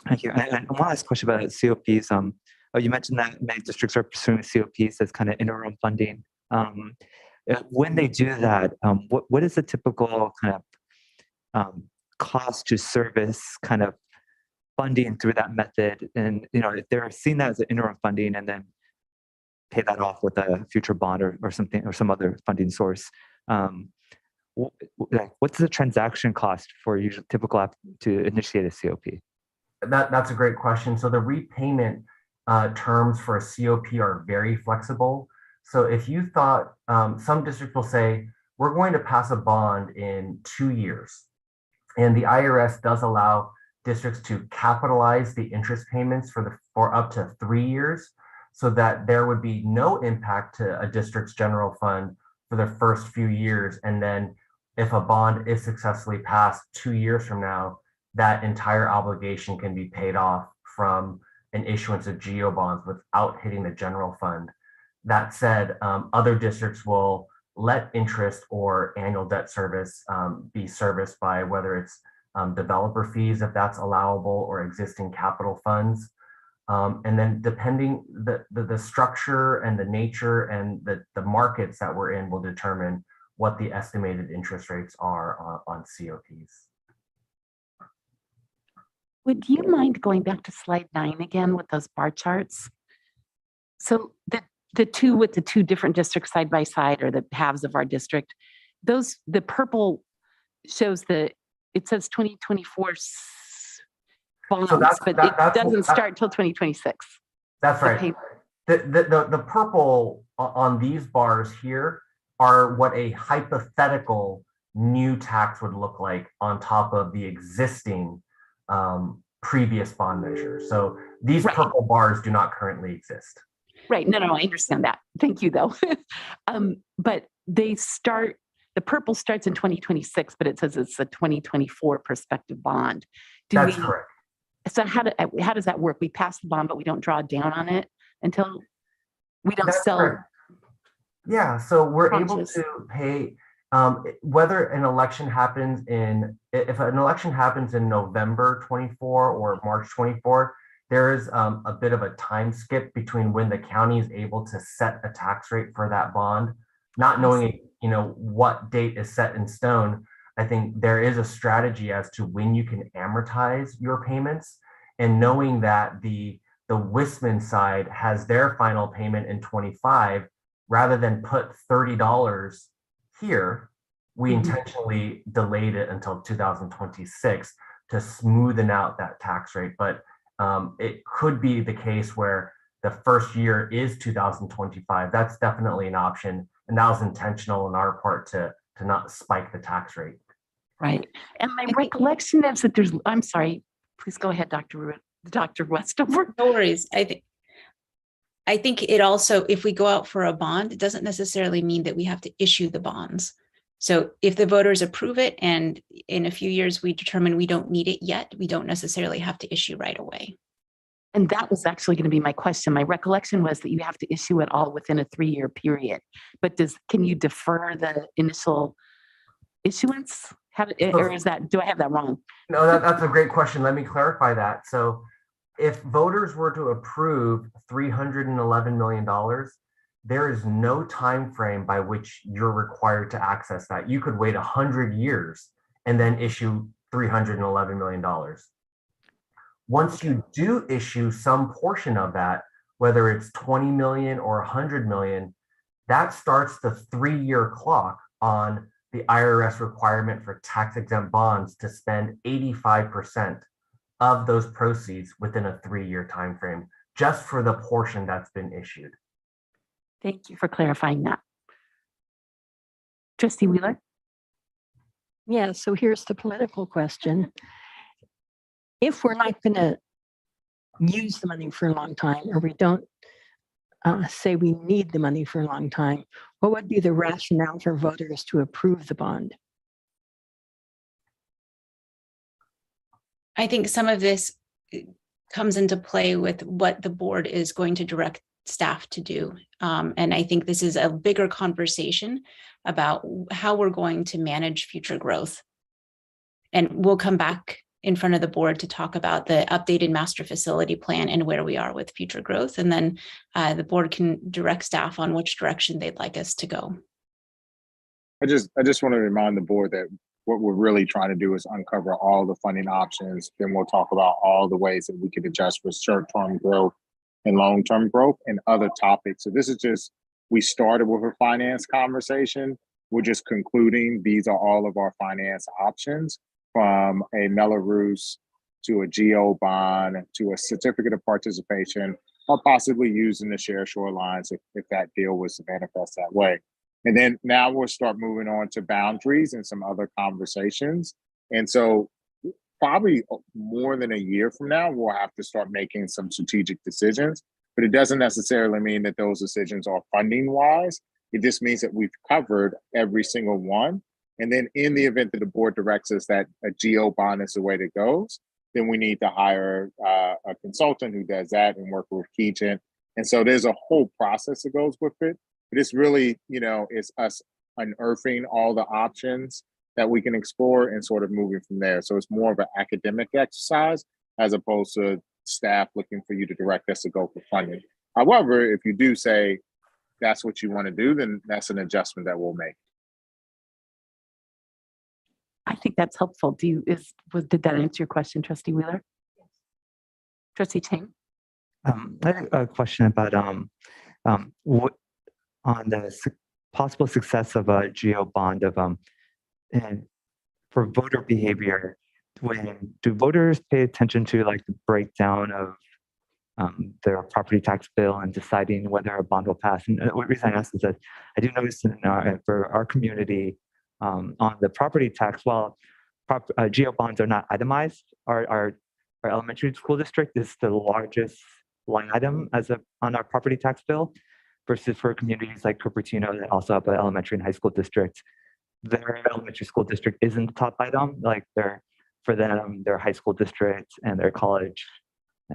Thank you. And one last question about COPs. You mentioned that many districts are pursuing COPs as kind of interim funding. When they do that, what is the typical kind of cost to service kind of funding through that method? And if they're seeing that as an interim funding and then pay that off with a future bond or something or some other funding source, what's the transaction cost for usual typical app to initiate a COP? That's a great question. So the repayment terms for a COP are very flexible. So if you thought, some districts will say, we're going to pass a bond in 2 years. And the IRS does allow districts to capitalize the interest payments for up to 3 years, so that there would be no impact to a district's general fund for the first few years. And then if a bond is successfully passed 2 years from now, that entire obligation can be paid off from an issuance of GEO bonds without hitting the general fund. That said, other districts will let interest or annual debt service be serviced by whether it's developer fees, if that's allowable, or existing capital funds. And then depending the structure and the nature and the markets that we're in will determine what the estimated interest rates are on COPs. Would you mind going back to slide 9 again with those bar charts? So the two with the 2 different districts side by side, or the halves of our district, the purple shows it says 2024 bonds, So but it doesn't start till 2026. That's right. The purple on these bars here are what a hypothetical new tax would look like on top of the existing previous bond measure. So these purple bars do not currently exist. Right. No, I understand that. Thank you, though. But the purple starts in 2026, but it says it's a 2024 prospective bond. That's correct. So how does that work? We pass the bond, but we don't draw down on it until we don't sell. Correct. Yeah. So we're tranches. able to pay whether an election happens if an election happens in November 24 or March 24, there is a bit of a time skip between when the county is able to set a tax rate for that bond, not knowing what date is set in stone. I think there is a strategy as to when you can amortize your payments, and knowing that the Wisman side has their final payment in 25, rather than put $30 here we Mhm. intentionally delayed it until 2026 to smoothen out that tax rate. But it could be the case where the first year is 2025. That's definitely an option. And that was intentional on our part to not spike the tax rate. Right. And my recollection is that I'm sorry, please go ahead, Dr. Westover. No worries. I think it also, if we go out for a bond, it doesn't necessarily mean that we have to issue the bonds. So if the voters approve it and in a few years we determine we don't need it yet, we don't necessarily have to issue right away. And that was actually going to be my question. My recollection was that you have to issue it all within a 3-year period. But can you defer the initial issuance? Or do I have that wrong? No, that's a great question. Let me clarify that. So if voters were to approve $311 million, there is no time frame by which you're required to access that. You could wait 100 years and then issue $311 million. Once you do issue some portion of that, whether it's 20 million or 100 million, that starts the 3-year clock on the IRS requirement for tax-exempt bonds to spend 85% of those proceeds within a 3-year time frame, just for the portion that's been issued. Thank you for clarifying that. Trustee Wheeler? Yeah, so here's the political question. If we're not going to use the money for a long time, or we don't say we need the money for a long time, what would be the rationale for voters to approve the bond? I think some of this comes into play with what the board is going to direct staff to do. And I think this is a bigger conversation about how we're going to manage future growth. And we'll come back in front of the board to talk about the updated master facility plan and where we are with future growth. And then the board can direct staff on which direction they'd like us to go. I just want to remind the board that what we're really trying to do is uncover all the funding options. Then we'll talk about all the ways that we can adjust for short-term growth and long-term growth and other topics. So this is just, we started with a finance conversation. We're just concluding these are all of our finance options, from a Mello-Roos to a GO bond to a certificate of participation, or possibly using the share shorelines if that deal was to manifest that way. And then now we'll start moving on to boundaries and some other conversations. And so probably more than a year from now, we'll have to start making some strategic decisions, but it doesn't necessarily mean that those decisions are funding wise. It just means that we've covered every single one. And then in the event that the board directs us that a GO bond is the way that goes, then we need to hire a consultant who does that and work with Keegan. And so there's a whole process that goes with it. But it's really, it's us unearthing all the options that we can explore and sort of moving from there. So it's more of an academic exercise as opposed to staff looking for you to direct us to go for funding. However, if you do say that's what you want to do, then that's an adjustment that we'll make. I think that's helpful. Did that answer your question, Trustee Wheeler? Yes. Trustee Chang? I have a question about what on the possible success of a GO bond and for voter behavior. Do voters pay attention to like the breakdown of their property tax bill and deciding whether a bond will pass? And the reason I ask is that I do notice for our community on the property tax, while GO bonds are not itemized, our elementary school district is the largest line item on our property tax bill, versus for communities like Cupertino that also have an elementary and high school district. Their elementary school district isn't the top item. Like for them, their high school district and their college,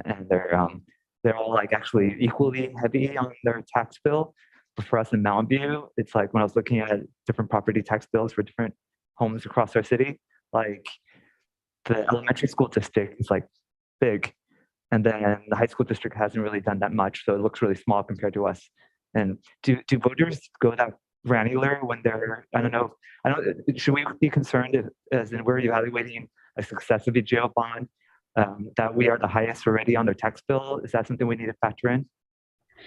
and they're all like actually equally heavy on their tax bill. But for us in Mountain View, it's like when I was looking at different property tax bills for different homes across our city, like the elementary school district is like big, and then the high school district hasn't really done that much, so it looks really small compared to us. And do voters go that granular when they're, should we be concerned as in we're evaluating a success of a GO bond, that we are the highest already on their tax bill? Is that something we need to factor in?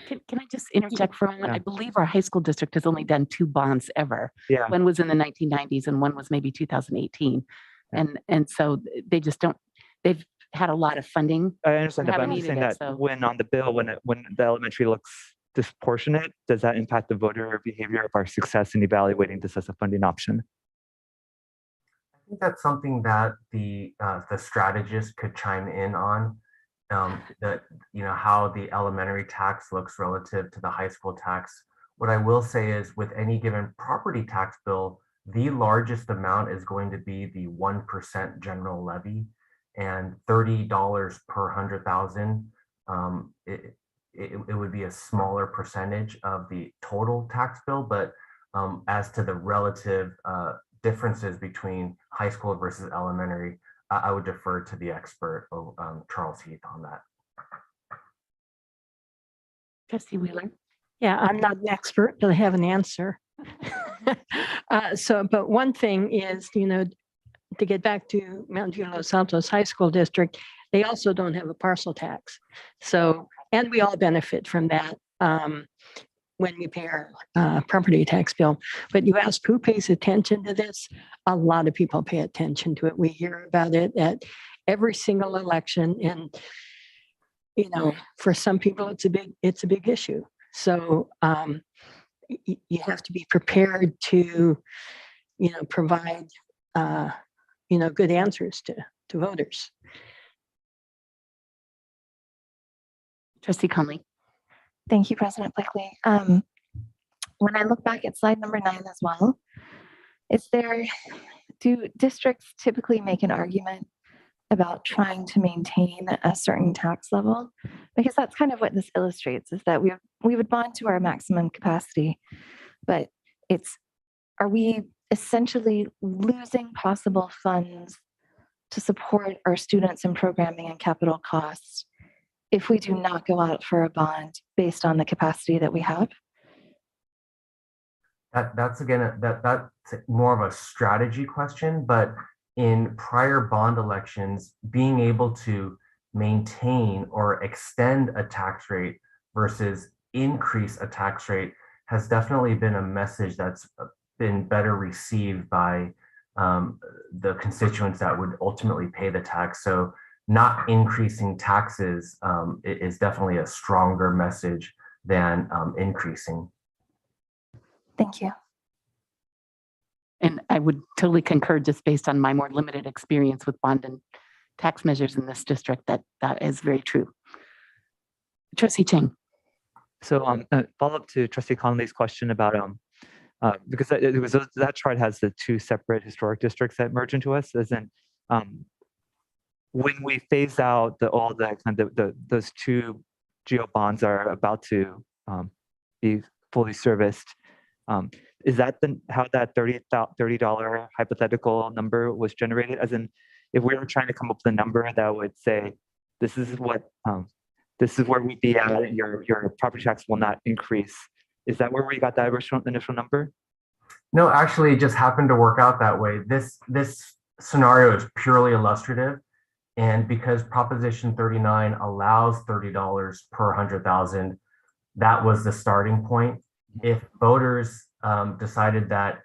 Can I just interject for a moment? Yeah. I believe our high school district has only done 2 bonds ever. Yeah. One was in the 1990s and one was maybe 2018. Yeah. And so they just don't, they've had a lot of funding. I understand that, but haven't I'm just needed saying it, that so- when on the bill, when the elementary looks disproportionate, does that impact the voter behavior of our success in evaluating this as a funding option? I think that's something that the strategist could chime in on. That how the elementary tax looks relative to the high school tax. What I will say is, with any given property tax bill, the largest amount is going to be the 1% general levy, and $30 per 100,000. It would be a smaller percentage of the total tax bill, but as to the relative differences between high school versus elementary, I would defer to the expert, Charles Heath, on that. Trustee Wheeler? Yeah, I'm not an expert, but I have an answer. But one thing is, to get back to Mount View Los Altos High School District, they also don't have a parcel tax. So, and we all benefit from that when we pay our property tax bill. But you ask who pays attention to this? A lot of people pay attention to it. We hear about it at every single election, and for some people, it's a big issue. So you have to be prepared to, provide, good answers to voters. Trustee Conley? Thank you, President Blakely. When I look back at slide number 9 as well, do districts typically make an argument about trying to maintain a certain tax level? Because that's kind of what this illustrates, is that we would bond to our maximum capacity, but are we essentially losing possible funds to support our students in programming and capital costs if we do not go out for a bond based on the capacity that we have? That's more of a strategy question, but in prior bond elections, being able to maintain or extend a tax rate versus increase a tax rate has definitely been a message that's been better received by the constituents that would ultimately pay the tax. So not increasing taxes is definitely a stronger message than increasing. Thank you. And I would totally concur, just based on my more limited experience with bond and tax measures in this district, that is very true. Trustee Chang? So follow up to Trustee Conley's question about because that chart has the 2 separate historic districts that merge into us. As in, when we phase out those 2 geo bonds are about to be fully serviced. Is that how that $30 hypothetical number was generated? As in, if we were trying to come up with a number that would say, this is where we'd be at, your property tax will not increase. Is that where we got that initial number? No, actually, it just happened to work out that way. This scenario is purely illustrative. And because Proposition 39 allows $30 per 100,000, that was the starting point. If voters decided that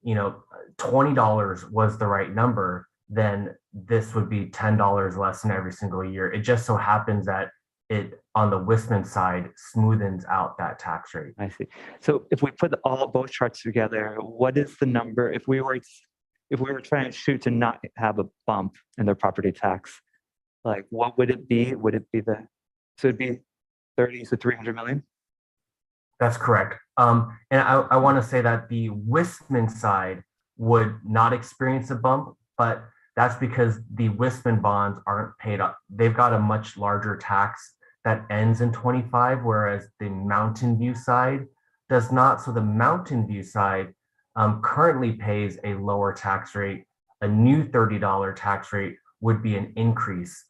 $20 was the right number, then this would be $10 less than every single year. It just so happens that it, on the Wisman side, smoothens out that tax rate. I see. So if we put both charts together, what is the number if we were trying to shoot to not have a bump in their property tax? Like, what would it be? Would it be so it'd be 30 to 300 million? That's correct. And I want to say that the Wisman side would not experience a bump, but that's because the Wisman bonds aren't paid up. They've got a much larger tax that ends in 25, whereas the Mountain View side does not. So the Mountain View side currently pays a lower tax rate. A new $30 tax rate would be an increase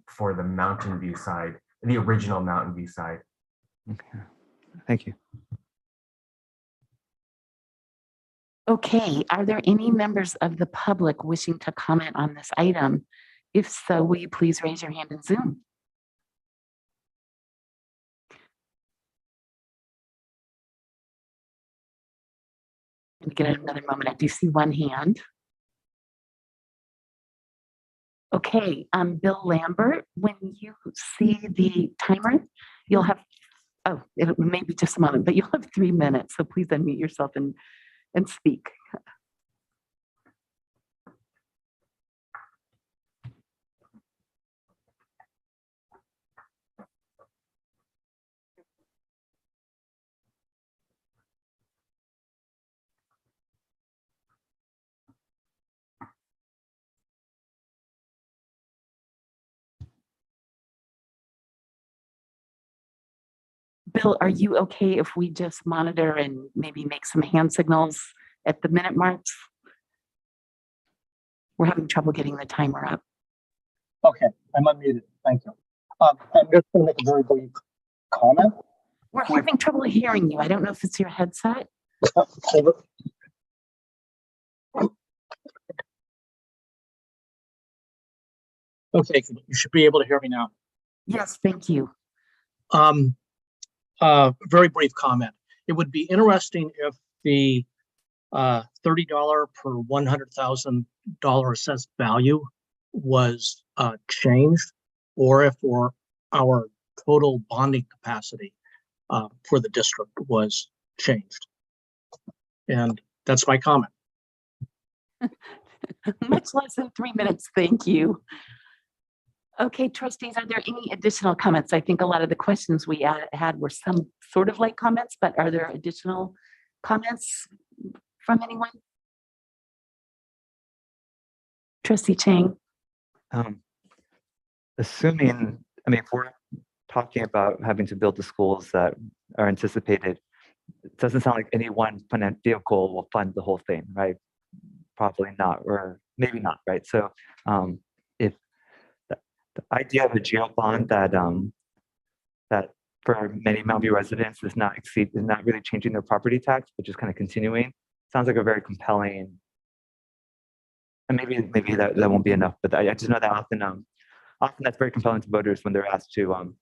for the Mountain View side, the original Mountain View side. Okay, thank you. Okay, are there any members of the public wishing to comment on this item? If so, will you please raise your hand in Zoom? Let me get another moment. I do see one hand. Okay, Bill Lambert, when you see the timer, you'll have, oh, it may be just a moment, but you'll have 3 minutes. So please unmute yourself and speak. Bill, are you okay if we just monitor and maybe make some hand signals at the minute marks? We're having trouble getting the timer up. Okay, I'm unmuted. Thank you. I'm just going to make a very brief comment. We're having trouble hearing you. I don't know if it's your headset. Hold it. Okay, you should be able to hear me now. Yes, thank you. Very brief comment. It would be interesting if the $30 per $100,000 assessed value was changed, or if our total bonding capacity for the district was changed. And that's my comment. Much less than 3 minutes. Thank you. Okay, trustees, are there any additional comments? I think a lot of the questions we had were some sort of like comments, but are there additional comments from anyone? Trustee Chang. Assuming, I mean, if we're talking about having to build the schools that are anticipated, it doesn't sound like any one finance vehicle will fund the whole thing, right? Probably not, or maybe not, right? So if the idea of a geo bond that that for many Mountain View residents is not really changing their property tax, but just kind of continuing, sounds like a very compelling. And maybe that won't be enough, but I just know that often that's very compelling to voters when they're asked to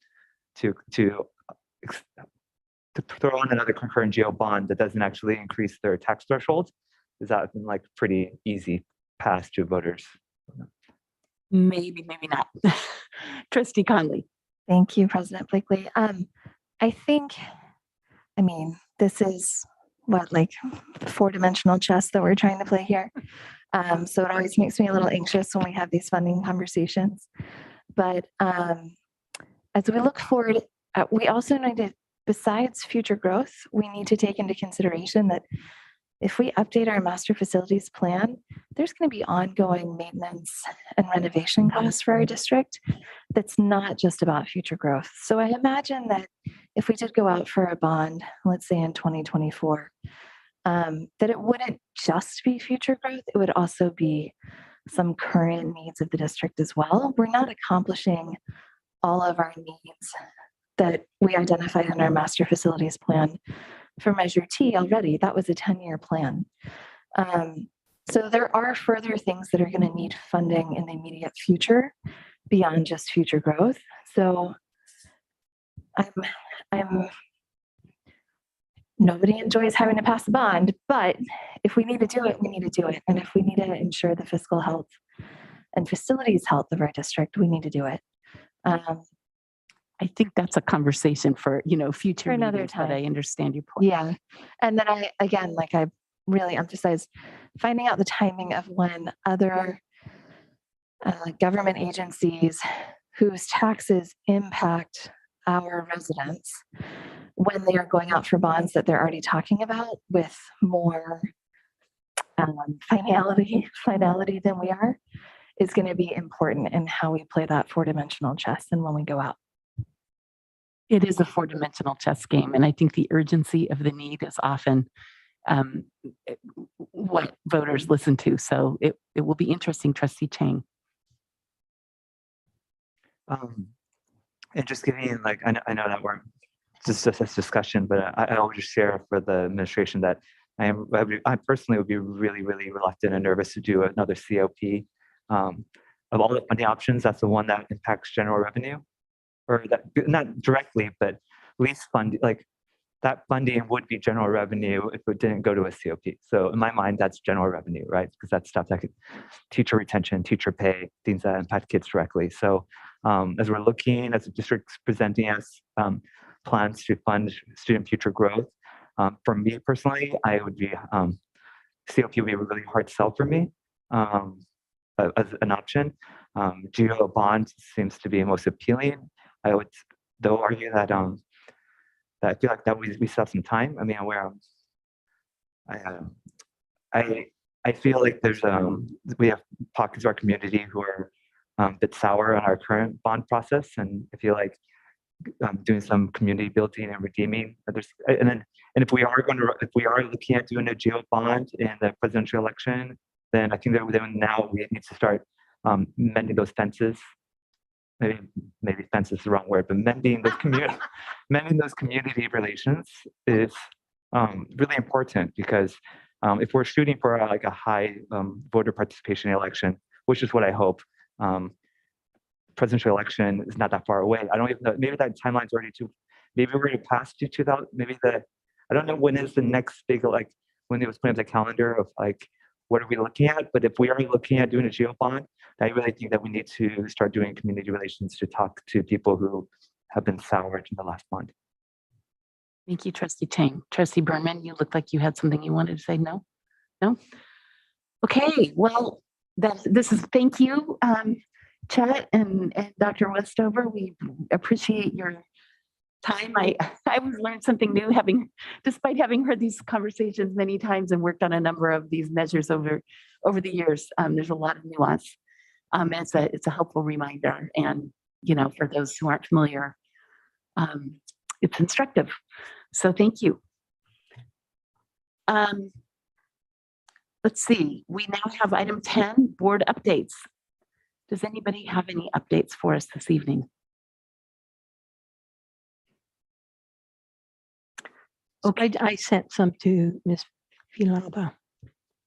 throw on another concurrent geo bond that doesn't actually increase their tax threshold. Is that like pretty easy pass to voters? Maybe not. Trustee Conley. Thank you, President Blakely. I think, I mean, this is what, like 4-dimensional chess that we're trying to play here. So it always makes me a little anxious when we have these funding conversations. But as we look forward, we also need to, besides future growth, we need to take into consideration that if we update our master facilities plan, there's going to be ongoing maintenance and renovation costs for our district. That's not just about future growth. So I imagine that if we did go out for a bond, let's say in 2024, that it wouldn't just be future growth. It would also be some current needs of the district as well. We're not accomplishing all of our needs that we identified in our master facilities plan for Measure T already. That was a 10-year plan. So there are further things that are going to need funding in the immediate future beyond just future growth. So nobody enjoys having to pass a bond, but if we need to do it, we need to do it. And if we need to ensure the fiscal health and facilities health of our district, we need to do it. I think that's a conversation for, future For another meetings, time. but I understand your point. Yeah. And then I really emphasize finding out the timing of when other government agencies whose taxes impact our residents, when they are going out for bonds that they're already talking about with more finality than we are, is going to be important in how we play that 4-dimensional chess and when we go out. It is a 4-dimensional chess game, and I think the urgency of the need is often what voters listen to. So it will be interesting, Trustee Chang. And just giving, like, I know that we're just this discussion, but I always just share for the administration that I personally would be really, really reluctant and nervous to do another COP. Of all the funding options, that's the one that impacts general revenue, or that not directly, but least funding, like that funding would be general revenue if it didn't go to a COP. So in my mind, that's general revenue, right? Because that's stuff that could teacher retention, teacher pay, things that impact kids directly. So as we're looking, as the district's presenting us plans to fund student future growth, for me personally, I would be, COP would be a really hard sell for me as an option. GO bond seems to be most appealing. I would though argue that that I feel like that we still have some time. I mean, where I feel like there's we have pockets of our community who are a bit sour on our current bond process, and I feel like doing some community building and redeeming. And if we are looking at doing a GO bond in the presidential election, then I think that then now we need to start mending those fences. Maybe fence is the wrong word, but mending those community relations is really important, because if we're shooting for like a high voter participation election, which is what I hope, presidential election is not that far away. I don't even know, maybe that timeline's already maybe we're already past 2000, I don't know when is the next big, like when it was put on the calendar of like, what are we looking at? But if we are looking at doing a GO bond, I really think that we need to start doing community relations to talk to people who have been soured in the last bond. Thank you, Trustee Chang. Trustee Berman, you look like you had something you wanted to say. No? No? Okay, well, thank you, Chet and Dr. Westover. We appreciate your time. I always learned something new despite having heard these conversations many times and worked on a number of these measures over the years. There's a lot of nuance. It's a helpful reminder, and for those who aren't familiar, it's instructive. So thank you. Let's see. We now have item 10, board updates. Does anybody have any updates for us this evening? Okay, I sent some to Ms. Villalba.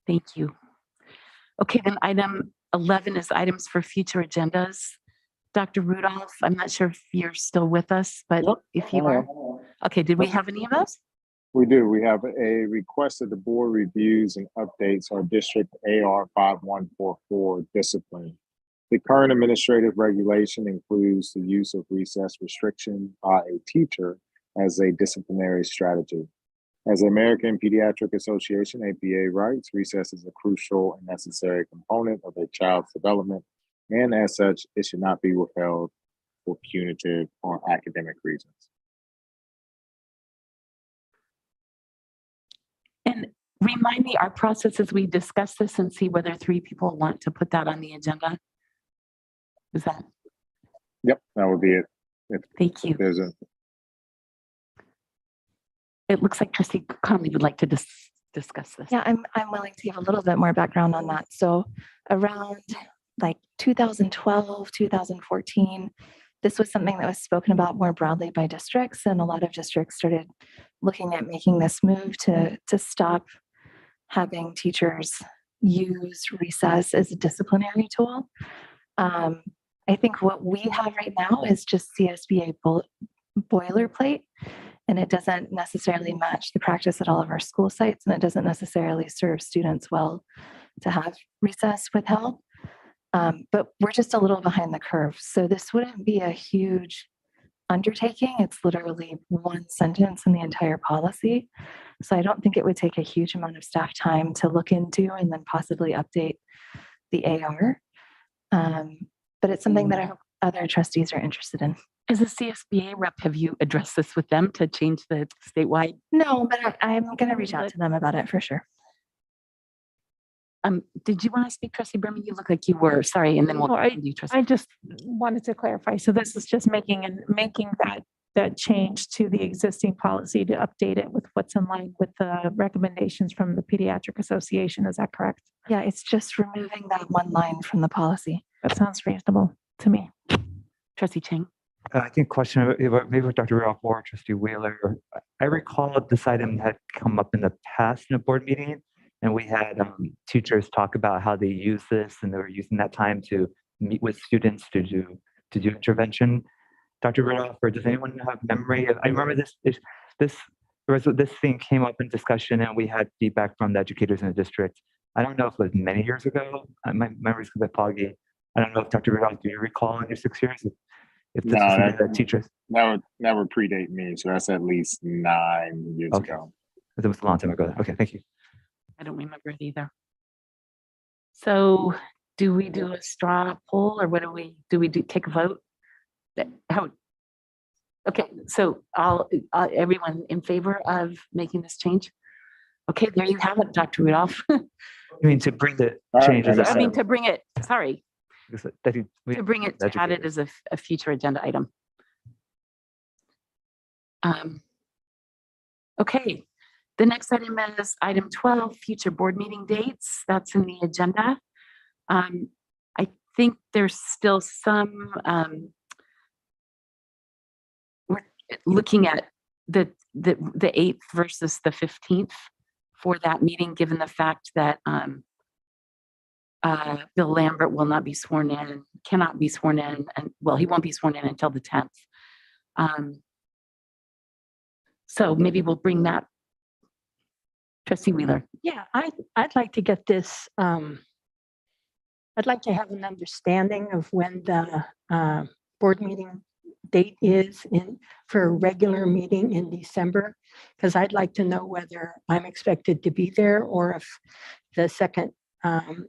Thank you. Okay, then item 11 is items for future agendas. Dr. Rudolph, I'm not sure if you're still with us, but if you are. Okay, did we have any of those? We do. We have a request that the board reviews and updates our district AR 5144 discipline. The current administrative regulation includes the use of recess restriction by a teacher as a disciplinary strategy. As the American Pediatric Association, APA, writes, recess is a crucial and necessary component of a child's development, and as such, it should not be withheld for punitive or academic reasons. And remind me, our process is we discuss this and see whether 3 people want to put that on the agenda. Is that? Yep, that would be it. Thank you. It looks like Trustee Conley would like to discuss this. Yeah, I'm willing to give a little bit more background on that. So around like 2012, 2014, this was something that was spoken about more broadly by districts, and a lot of districts started looking at making this move to stop having teachers use recess as a disciplinary tool. I think what we have right now is just CSBA boilerplate, and it doesn't necessarily match the practice at all of our school sites, and it doesn't necessarily serve students well to have recess withheld. But we're just a little behind the curve. So this wouldn't be a huge undertaking. It's literally one sentence in the entire policy. So I don't think it would take a huge amount of staff time to look into and then possibly update the AR. But it's something that I hope other trustees are interested in. As a CSBA rep, have you addressed this with them to change the statewide? No, but I'm going to reach out to them about it for sure. Did you want to speak, Trustee Berman? You look like you were. Sorry, and then we'll do Trustee. I just wanted to clarify. So this is just making that change to the existing policy to update it with what's in line with the recommendations from the Pediatric Association. Is that correct? Yeah, it's just removing that one line from the policy. That sounds reasonable to me. Trustee Chang. I think question maybe with Dr. Rudolph or Trustee Wheeler. I recall this item had come up in the past in a board meeting, and we had teachers talk about how they use this, and they were using that time to meet with students to do intervention. Dr. Rudolph, or does anyone have memory of? I remember this this thing came up in discussion and we had feedback from the educators in the district. I don't know if it was many years ago. My memory's a bit foggy. I don't know if Dr. Rudolph, do you recall in your 6 years if this No, was something that teachers? That would predate me. So that's at least 9 years ago. It was a long time ago. Okay, thank you. I don't remember it either. So do we do a straw poll or what do we take a vote? Okay, so everyone in favor of making this change? Okay, there you have it, Dr. Rudolph. I mean, to bring the All right, changes. I mean, to bring it, sorry, to add it as a future agenda item. Okay, the next item is item 12, future board meeting dates. That's in the agenda. I think there's still some, we're looking at the 8th versus the 15th for that meeting, given the fact that Bill Lambert will not be sworn in, cannot be sworn in, and well, he won't be sworn in until the 10th. So maybe we'll bring that. Trustee Wheeler. Yeah, I'd like to get this, I'd like to have an understanding of when the board meeting date is for a regular meeting in December, because I'd like to know whether I'm expected to be there or if the second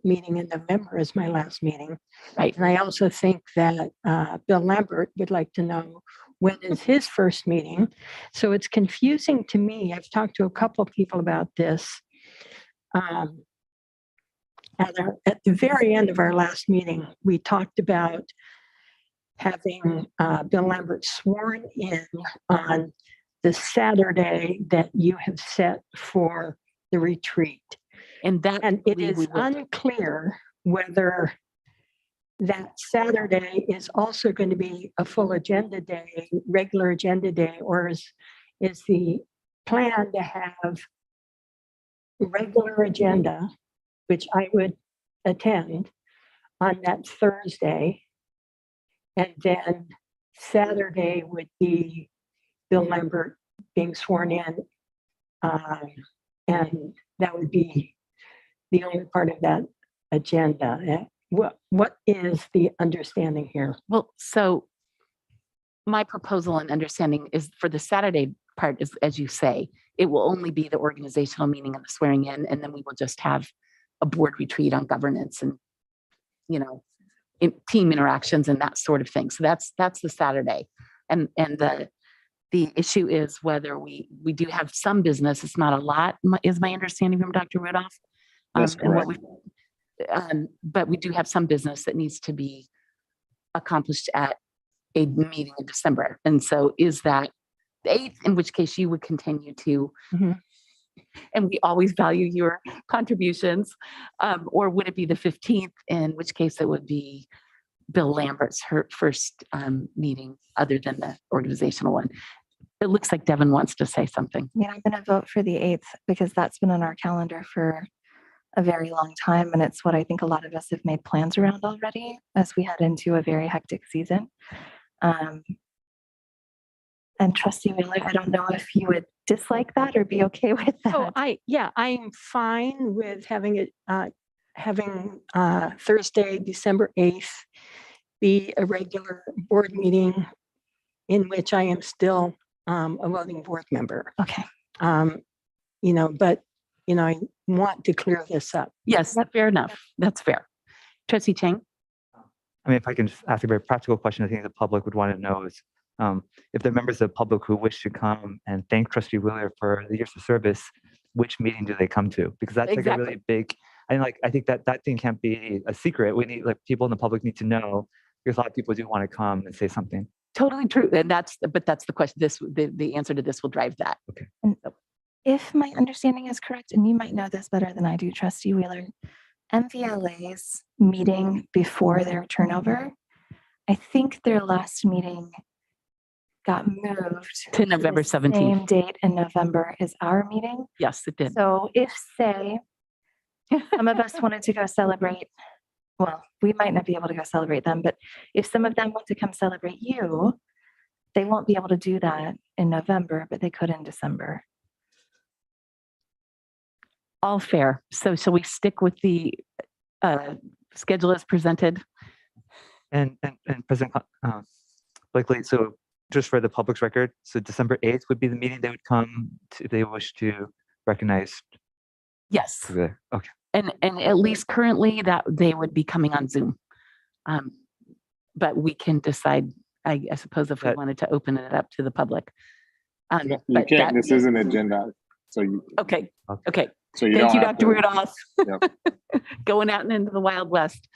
meeting in November is my last meeting. Right. And I also think that Bill Lambert would like to know when is his first meeting. So it's confusing to me. I've talked to a couple of people about this. At the very end of our last meeting, we talked about having Bill Lambert sworn in on the Saturday that you have set for the retreat. And it is unclear whether that Saturday is also going to be a full agenda day, regular agenda day, or is the plan to have regular agenda, which I would attend on that Thursday, and then Saturday would be Bill Lambert being sworn in, and that would be the only part of that agenda. What is the understanding here? Well, so my proposal and understanding is for the Saturday part is, as you say, it will only be the organizational meeting and the swearing in, and then we will just have a board retreat on governance and, team interactions and that sort of thing. So that's the Saturday. And the issue is whether we do have some business. It's not a lot, is my understanding from Dr. Rudolph. That's correct. But we do have some business that needs to be accomplished at a meeting in December. And so is that the 8th, in which case you would continue to, and we always value your contributions, or would it be the 15th, in which case it would be Bill Lambert's first meeting other than the organizational one. It looks like Devin wants to say something. Yeah, I'm going to vote for the 8th because that's been on our calendar for a very long time. And it's what I think a lot of us have made plans around already as we head into a very hectic season. And Trustee Wheeler, I don't know if you would dislike that or be okay with that. Oh, I'm fine with having it, Thursday, December 8th be a regular board meeting in which I am still a voting board member. Okay. I want to clear this up. Yes, fair enough. That's fair. Trustee Chang? I mean, if I can just ask a very practical question, I think the public would want to know is if there are members of the public who wish to come and thank Trustee Wheeler for the years of service, which meeting do they come to? Because that's like a really big, I think that thing can't be a secret. We need, people in the public need to know, because a lot of people do want to come and say something. Totally true. And that's the question. The answer to this will drive that. Okay. And if my understanding is correct, and you might know this better than I do, Trustee Wheeler, MVLA's meeting before their turnover, I think their last meeting got moved to November 17th. Same date in November is our meeting. Yes, it did. So if, say, some of us wanted to go celebrate, well, we might not be able to go celebrate them, but if some of them want to come celebrate you, they won't be able to do that in November, but they could in December. All fair. So shall we stick with the schedule as presented? And President Blakely, so just for the public's record, so December 8th would be the meeting they would come to, if they wish to recognize. Yes. Okay. And at least currently that they would be coming on Zoom. But we can decide, I suppose, if we wanted to open it up to the public. You can't, this is an agenda. So you. Okay. So you Thank don't you, have Dr. to- Rudolph. Yep. Going out and into the Wild West.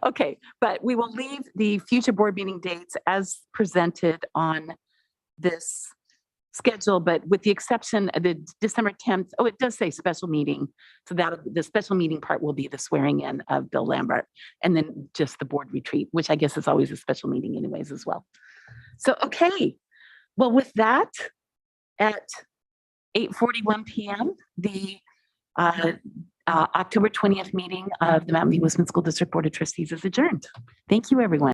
Okay, but we will leave the future board meeting dates as presented on this schedule, but with the exception of the December 10th. Oh, it does say special meeting. So that the special meeting part will be the swearing in of Bill Lambert, and then just the board retreat, which I guess is always a special meeting anyways as well. So, okay. Well, with that, at 8:41 p.m., the October 20th meeting of the Mountain View Wisconsin School District Board of Trustees is adjourned. Thank you, everyone.